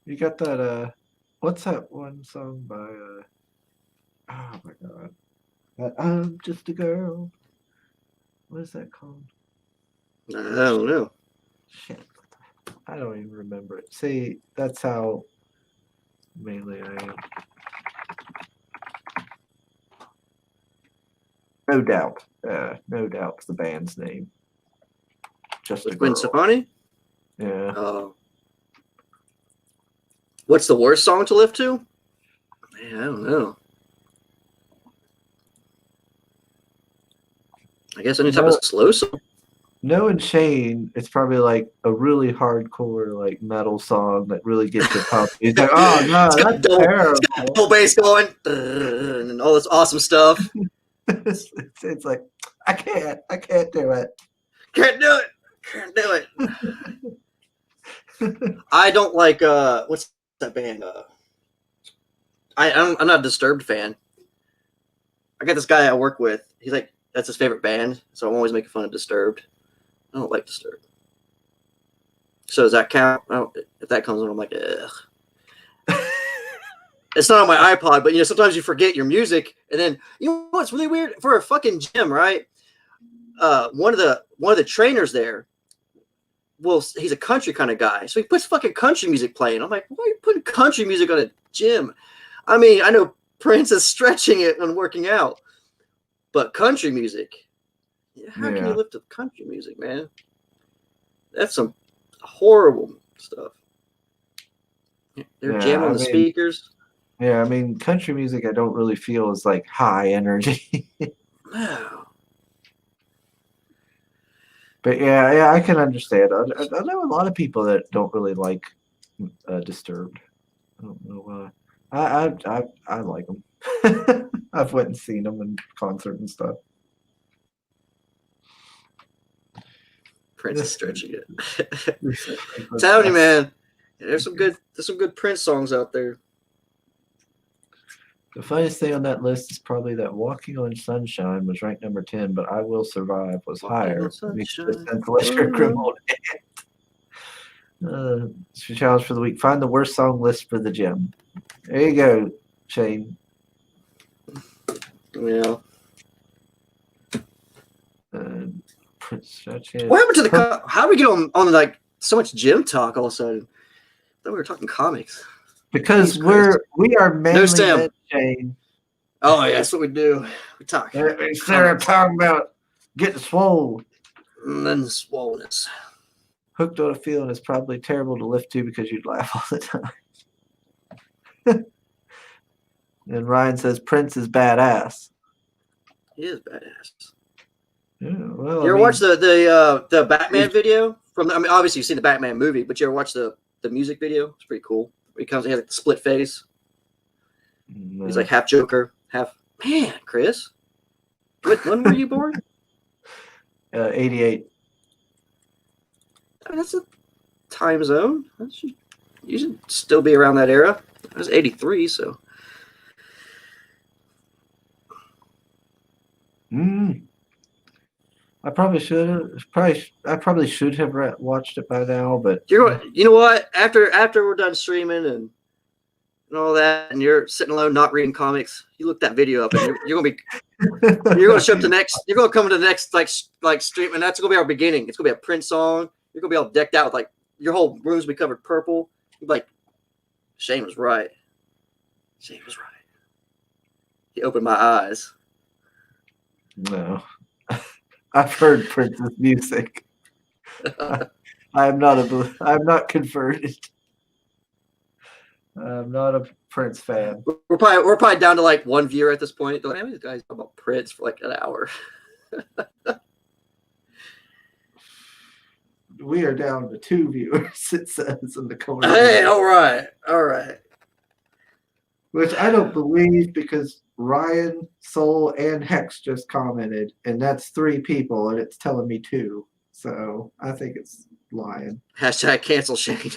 You got that what's that one song by oh my god. I'm just a girl. What is that called? I don't know. Shit. I don't even remember it. See, that's how mainly I am. No doubt. No doubt's the band's name. Just a With Gwen girl. Stefani? Yeah. What's the worst song to live to? Man, I don't know. I guess any type of slow song. Knowing Shane, it's probably like a really hardcore like metal song that really gets you pumped. He's like, "Oh no, that's terrible." It's got double bass going and all this awesome stuff. It's like I can't do it. Can't do it. I don't like what's that band? I'm not a Disturbed fan. I got this guy I work with. He's like, that's his favorite band, so I'm always making fun of Disturbed. I don't like Disturbed. So does that count? If that comes on, I'm like, ugh. It's not on my iPod, but sometimes you forget your music, and then what's really weird for a fucking gym, right? One of the trainers there, well, he's a country kind of guy, so he puts fucking country music playing. I'm like, why are you putting country music on a gym? I mean, I know Prince is stretching it when working out, but country music. How can you lift to country music, man? That's some horrible stuff. They're jamming on the speakers. Yeah, I mean, country music I don't really feel is like high energy. Wow. But yeah, I can understand. I know a lot of people that don't really like Disturbed. I don't know why. I like them. I've went and seen them in concert and stuff. Prince is stretching it. Telling you, man, there's some good Prince songs out there. The funniest thing on that list is probably that "Walking on Sunshine" was ranked number 10, but "I Will Survive" was higher. It's your criminal. It's your challenge for the week. Find the worst song list for the gym. There you go, Shane. Yeah. What happened to the? How do we get on like so much gym talk all of a sudden? I thought we were talking comics. Because we are mainly men, Shane. Oh yeah, that's what we do. We talk. Instead of talking about getting swole. And then the swollenness. Hooked on a Feeling is probably terrible to lift to because you'd laugh all the time. And Ryan says Prince is badass. He is badass. Yeah, well, you ever watch the Batman video from? I mean, obviously you've seen the Batman movie, but you ever watch the music video? It's pretty cool. He has like the split face. No. He's like half Joker, half man. Chris, when were you born? 88. I mean, that's a time zone. You should still be around that era. I was 83, so. I probably should have. I probably should have watched it by now, but you know what? After we're done streaming and all that, and you're sitting alone, not reading comics, you look that video up, and you're gonna show up the next. You're gonna come to the next like stream, and that's gonna be our beginning. It's gonna be a Prince song. You're gonna be all decked out with like your whole room's be covered purple. You're like, Shane was right. Shane was right. He opened my eyes. No. I've heard Prince's music. I'm not converted. I'm not a Prince fan. We're probably down to like one viewer at this point. They're like, these guys talk about Prince for like an hour. We are down to 2 viewers, it says in the corner. Hey, all right. Which I don't believe because Ryan, Soul, and Hex just commented, and that's 3 people, and it's telling me 2. So I think it's lying. Hashtag cancel Shane.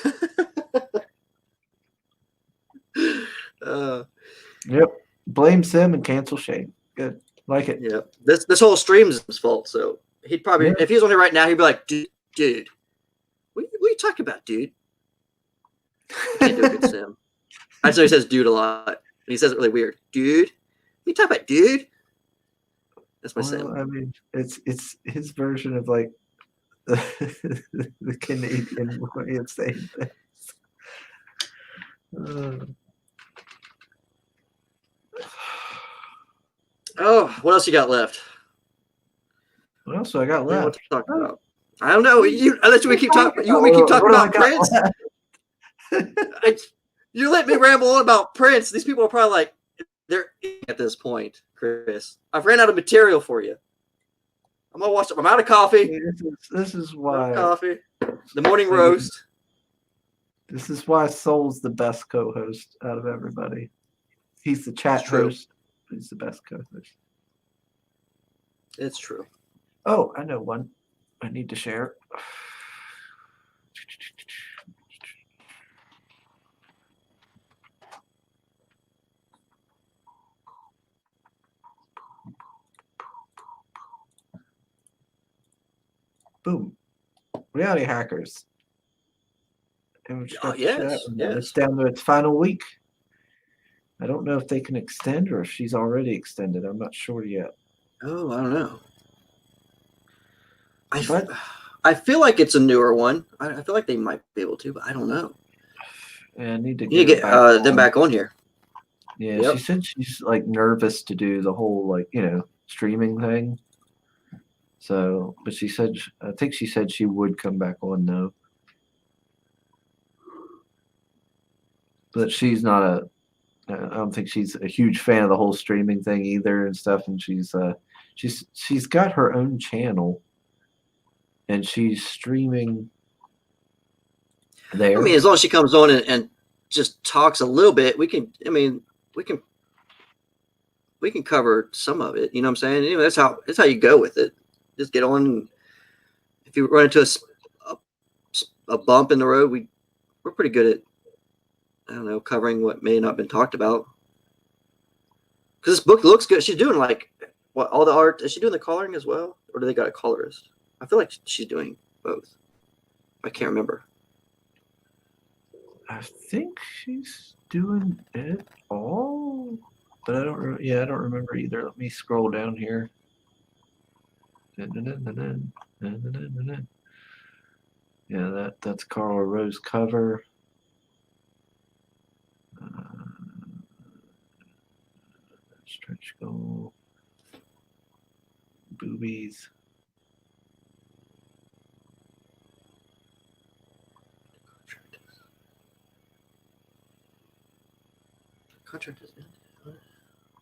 Yep. Blame Sim and cancel Shane. Good. Like it. Yeah. This whole stream is his fault. So he'd probably, if he was on here right now, he'd be like, dude, what are you talking about, dude? Can't do a good Sim. I just know he says dude a lot. And he says it really weird. Dude? What are you talking about, dude? That's my Sim. I mean, it's his version of like the Canadian way of saying things. Oh, what else you got left? What else do I got What left? to talk about? I don't know. Unless we keep talking. You want me to keep talking about Prince? You let me ramble on about Prince. These people are probably like, they're at this point, Chris. I've ran out of material for you. I'm gonna watch. I'm out of coffee. This is why coffee. The morning roast. This is why Soul's the best co-host out of everybody. He's the chat host. He's the best co-host. It's true. Oh, I know one. I need to share. Boom. Reality Hackers. Yes. It's down to its final week. I don't know if they can extend or if she's already extended. I'm not sure yet. Oh, I don't know. I feel like it's a newer one. I feel like they might be able to, but I don't know. Yeah, I need to get them back on here. Yeah, yep. She said she's like nervous to do the whole streaming thing. So, but I think she said she would come back on though. But she's not I don't think she's a huge fan of the whole streaming thing either and stuff. And she's got her own channel, and she's streaming there. I mean, as long as she comes on and just talks a little bit, we can cover some of it. You know what I'm saying? Anyway, that's how you go with it. Just get on. If you run into a bump in the road, we're pretty good at, I don't know, covering what may not have been talked about. Because this book looks good. She's doing all the art. Is she doing the coloring as well? Or do they got a colorist? I feel like she's doing both. I can't remember. I think she's doing it all. But I don't remember either. Let me scroll down here. Yeah, that's Carl Rose cover. Stretch goal. Boobies. Contract is ended. What are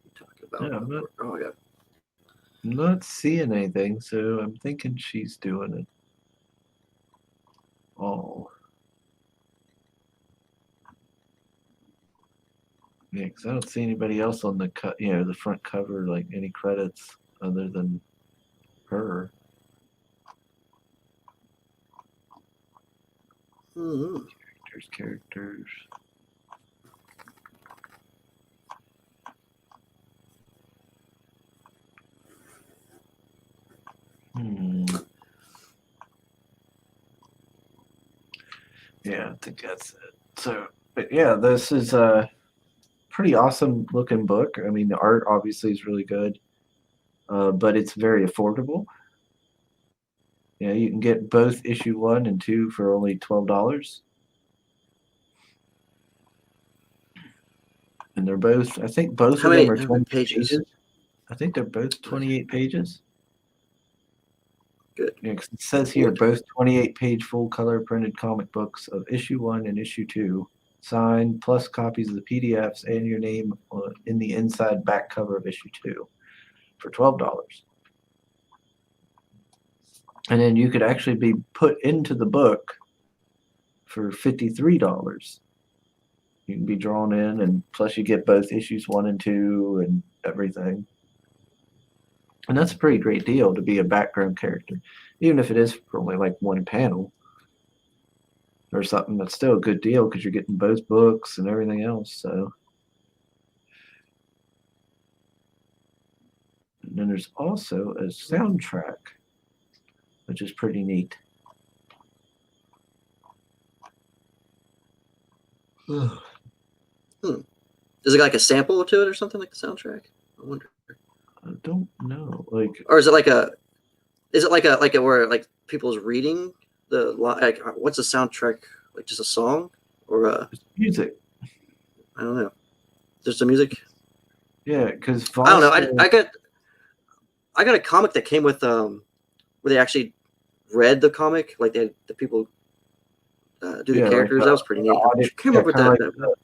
you talking about? I'm not seeing anything, so I'm thinking she's doing it all. Yeah, because I don't see anybody else on the the front cover, like any credits other than her. Mm-hmm. Characters. Yeah, I think that's it. So, but yeah, this is a pretty awesome looking book. I mean, the art obviously is really good, but it's very affordable. Yeah, you can get both issue 1 and 2 for only $12. And they're both, I think both of them are 20 pages. I think they're both 28 pages. Good. Yeah, 'cause it says here both 28-page full color printed comic books of issue 1 and issue 2, signed, plus copies of the PDFs and your name in the inside back cover of issue 2 for $12. And then you could actually be put into the book for $53. You can be drawn in, and plus you get both issues 1 and 2 and everything. And that's a pretty great deal to be a background character. Even if it is for only like one panel or something, that's still a good deal because you're getting both books and everything else. So, and then there's also a soundtrack, which is pretty neat. Is it like a sample to it or something like the soundtrack? I wonder. I don't know. Or is it like Is it like a where like people's reading the like what's a soundtrack, like just a song or music? I don't know. There's some music. Yeah, because I don't know. I got a comic that came with where they actually read the comic, like they had the people do the characters. like that was pretty neat. Audio, I can't remember what that.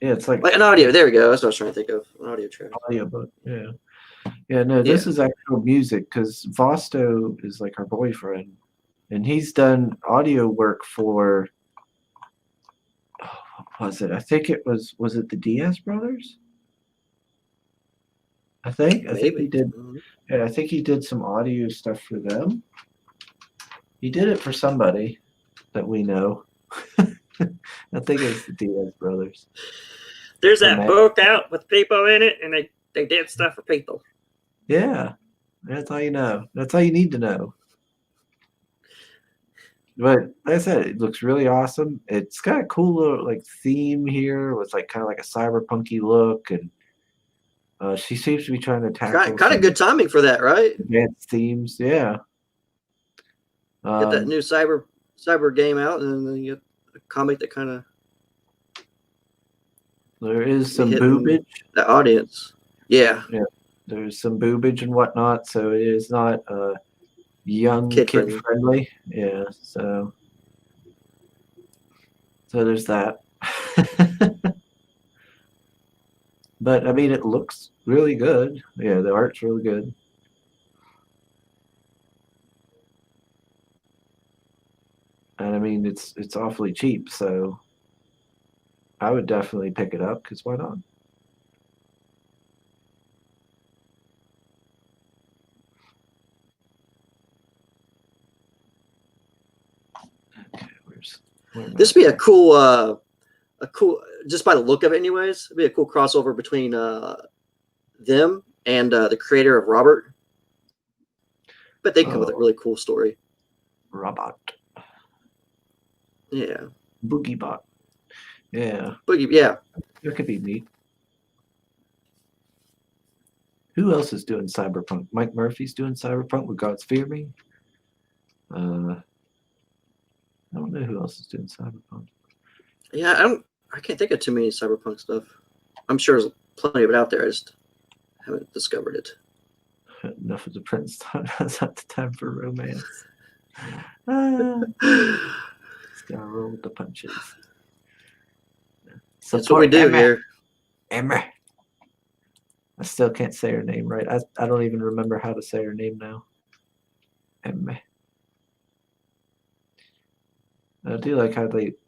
It's like an audio. There we go. That's what I was trying to think of. An audio track. Audiobook. Yeah. Yeah, no, this is actual music because Vosto is like her boyfriend, and he's done audio work for. What was it? I think it was it the Diaz brothers? I think he did. Yeah, I think he did some audio stuff for them. He did it for somebody that we know. I think it's the Diaz brothers. There's that book out with people in it, and they did stuff for people. Yeah, that's all you know. That's all you need to know. But like I said, it looks really awesome. It's got a cool little like theme here with like kind of like a cyberpunky look, and she seems to be trying to tackle kind of good timing for that, right? Advanced themes, yeah. Get that new cyber game out, and then you get a comic that kind of there is some boobage. The audience, yeah. There's some boobage and whatnot, so it is not young kid friendly. Yeah, so there's that. But I mean, it looks really good. Yeah, the art's really good. And I mean, it's awfully cheap, so I would definitely pick it up because why not? Okay, this would be a cool just by the look of it anyways, it'd be a cool crossover between them and the creator of Robert. But they come with a really cool story. Robot. Yeah. Boogiebot. Yeah. Boogie, yeah. That could be neat. Who else is doing Cyberpunk? Mike Murphy's doing Cyberpunk with God's Fear Me. I don't know who else is doing Cyberpunk. Yeah, I can't think of too many Cyberpunk stuff. I'm sure there's plenty of it out there. I just haven't discovered it. Enough of the Prince. That's not the time for romance. Just gotta roll with the punches. That's what we do here. Emma. I still can't say her name right. I don't even remember how to say her name now. Emma. I do like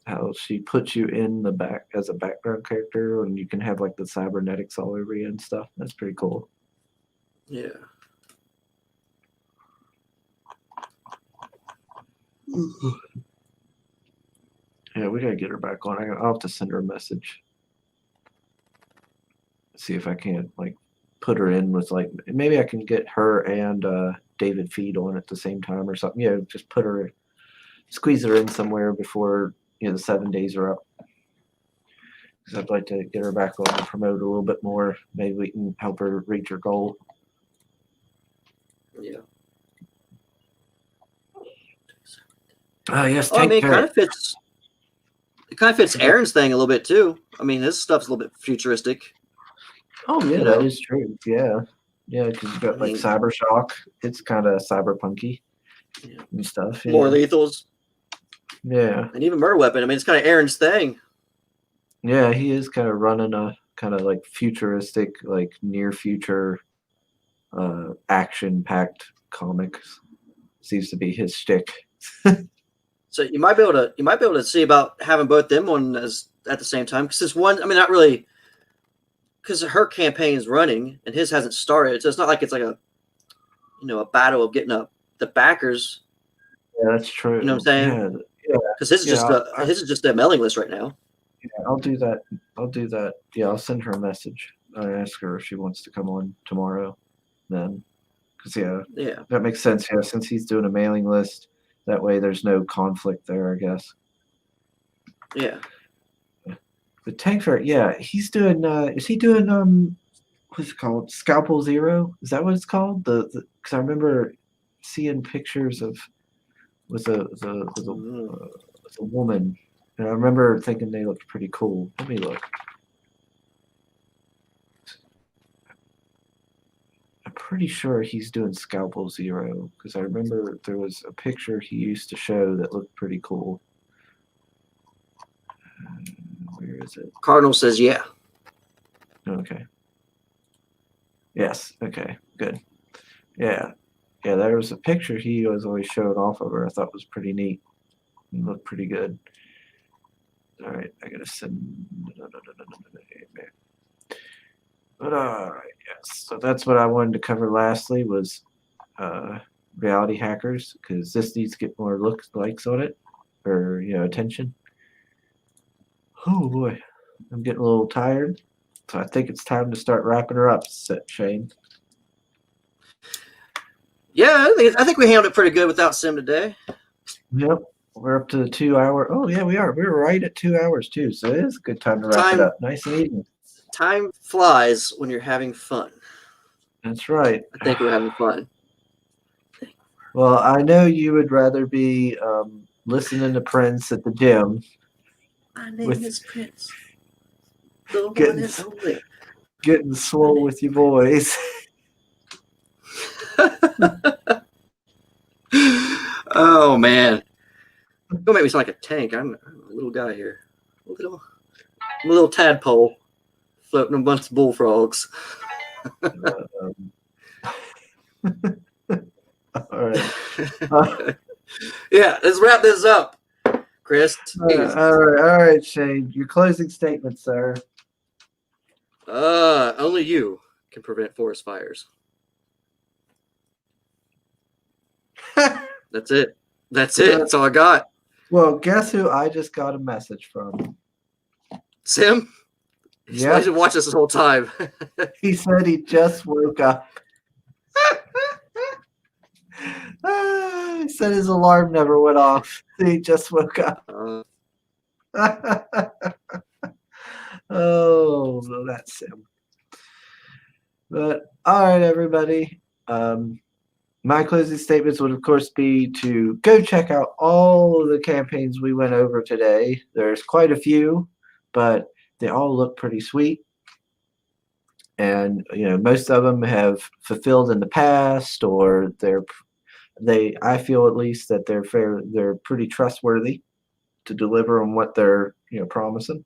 how she puts you in the back as a background character, and you can have like the cybernetics all over you and stuff. That's pretty cool. Yeah. Yeah, we gotta get her back on. I'll have to send her a message. See if I can't like put her in with like maybe I can get her and David Feed on at the same time or something. Yeah, just squeeze her in somewhere before the 7 days are up. Because I'd like to get her back on and promote a little bit more. Maybe we can help her reach her goal. Yeah. Yes. I mean, it kind of fits. It kind of fits Aaron's thing a little bit too. I mean, his stuff's a little bit futuristic. Oh yeah, that is true. Yeah, because you got like Cybershock. It's kind of cyberpunky and stuff. Yeah. More lethals. Yeah, and even Murder Weapon. I mean, it's kind of Aaron's thing. Yeah, he is kind of running a kind of like futuristic, like near future, action-packed comics. Seems to be his shtick. So you might be able to see about having both them on at the same time because this one. I mean, not really. Because her campaign is running and his hasn't started, so it's not like it's like a battle of getting the backers. Yeah, that's true. You know what I'm saying? Yeah. Because his is just a mailing list right now. Yeah, I'll do that. Yeah, I'll send her a message. I ask her if she wants to come on tomorrow. Then, because that makes sense. Yeah, since he's doing a mailing list, that way there's no conflict there, I guess. Yeah. The Tank Fair, yeah, he's doing. Is he doing what's it called? Scalpel Zero? Is that what it's called? Because I remember seeing pictures of with a woman, and I remember thinking they looked pretty cool. Let me look. I'm pretty sure he's doing Scalpel Zero because I remember there was a picture he used to show that looked pretty cool. Where is it? Cardinal says, yeah. Okay. Yes. Okay. Good. Yeah. Yeah. There was a picture he was always showing off of her. I thought was pretty neat. It looked pretty good. All right. I gotta send. But all right. Yes. So that's what I wanted to cover. Lastly, was reality hackers because this needs to get more likes on it, or attention. Oh boy, I'm getting a little tired. So I think it's time to start wrapping her up, Shane. Yeah, I think we handled it pretty good without Sim today. Yep, we're up to the 2 hour. Oh yeah, we are. We're right at 2 hours too. So it is a good time to wrap it up. Nice and easy. Time flies when you're having fun. That's right. I think we're having fun. Well, I know you would rather be listening to Prince at the gym. My name is Prince. The one and only. Getting swole with your boys. Oh man, don't make me sound like a tank. I'm a little guy here, I'm a little tadpole floating a bunch of bullfrogs. All right. Yeah, let's wrap this up, Chris. All right, Shane. Your closing statement, sir. Only you can prevent forest fires. That's it. That's it. That's all I got. Well, guess who I just got a message from? Sim? Yeah. He's been watching this whole time. He said he just woke up. He said his alarm never went off. He just woke up. Oh, well, that's him. But all right, everybody. My closing statements would, of course, be to go check out all of the campaigns we went over today. There's quite a few, but they all look pretty sweet. And most of them have fulfilled in the past, or I feel at least that they're pretty trustworthy to deliver on what they're promising.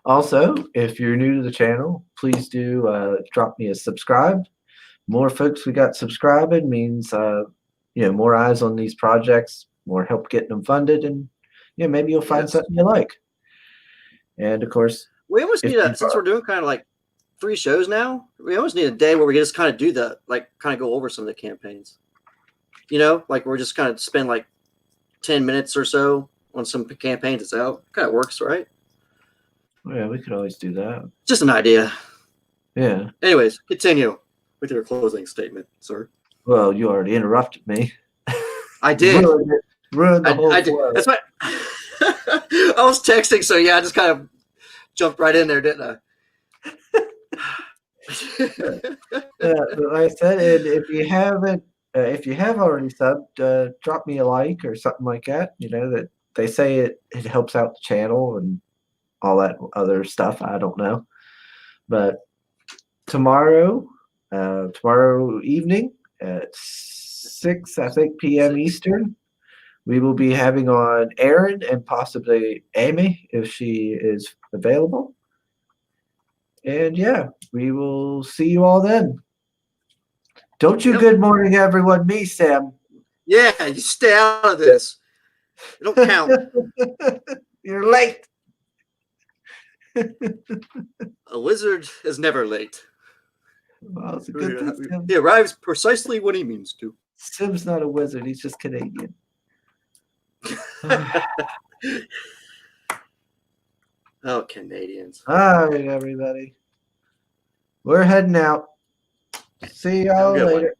Also, if you're new to the channel, please do drop me a subscribe. More folks we got subscribing means more eyes on these projects, more help getting them funded, and maybe you'll find something you like. And of course, we almost need since we're doing kind of like 3 shows now, we almost need a day where we just kind of do kind of go over some of the campaigns. Like we're just kind of spend like 10 minutes or so on some campaigns that's out. Kind of works, right? Yeah, we could always do that. Just an idea. Yeah. Anyways, continue with your closing statement, sir. Well, you already interrupted me. I did. Ruined the whole flow. That's what I was texting, so yeah, I just kind of jumped right in there, didn't I? Like I said, and if you have already subbed, drop me a like or something like that. That they say it helps out the channel and all that other stuff. I don't know, but tomorrow evening at 6, I think, p.m. Eastern, we will be having on Erin and possibly Amy if she is available. And yeah, we will see you all then. Don't you good morning, everyone. Me, Sam. Yeah, you stay out of this. It don't count. You're late. A wizard is never late. Well, it's a good thing, Sim. He arrives precisely when he means to. Sim's not a wizard. He's just Canadian. Oh, Canadians. All right, everybody. We're heading out. See y'all later.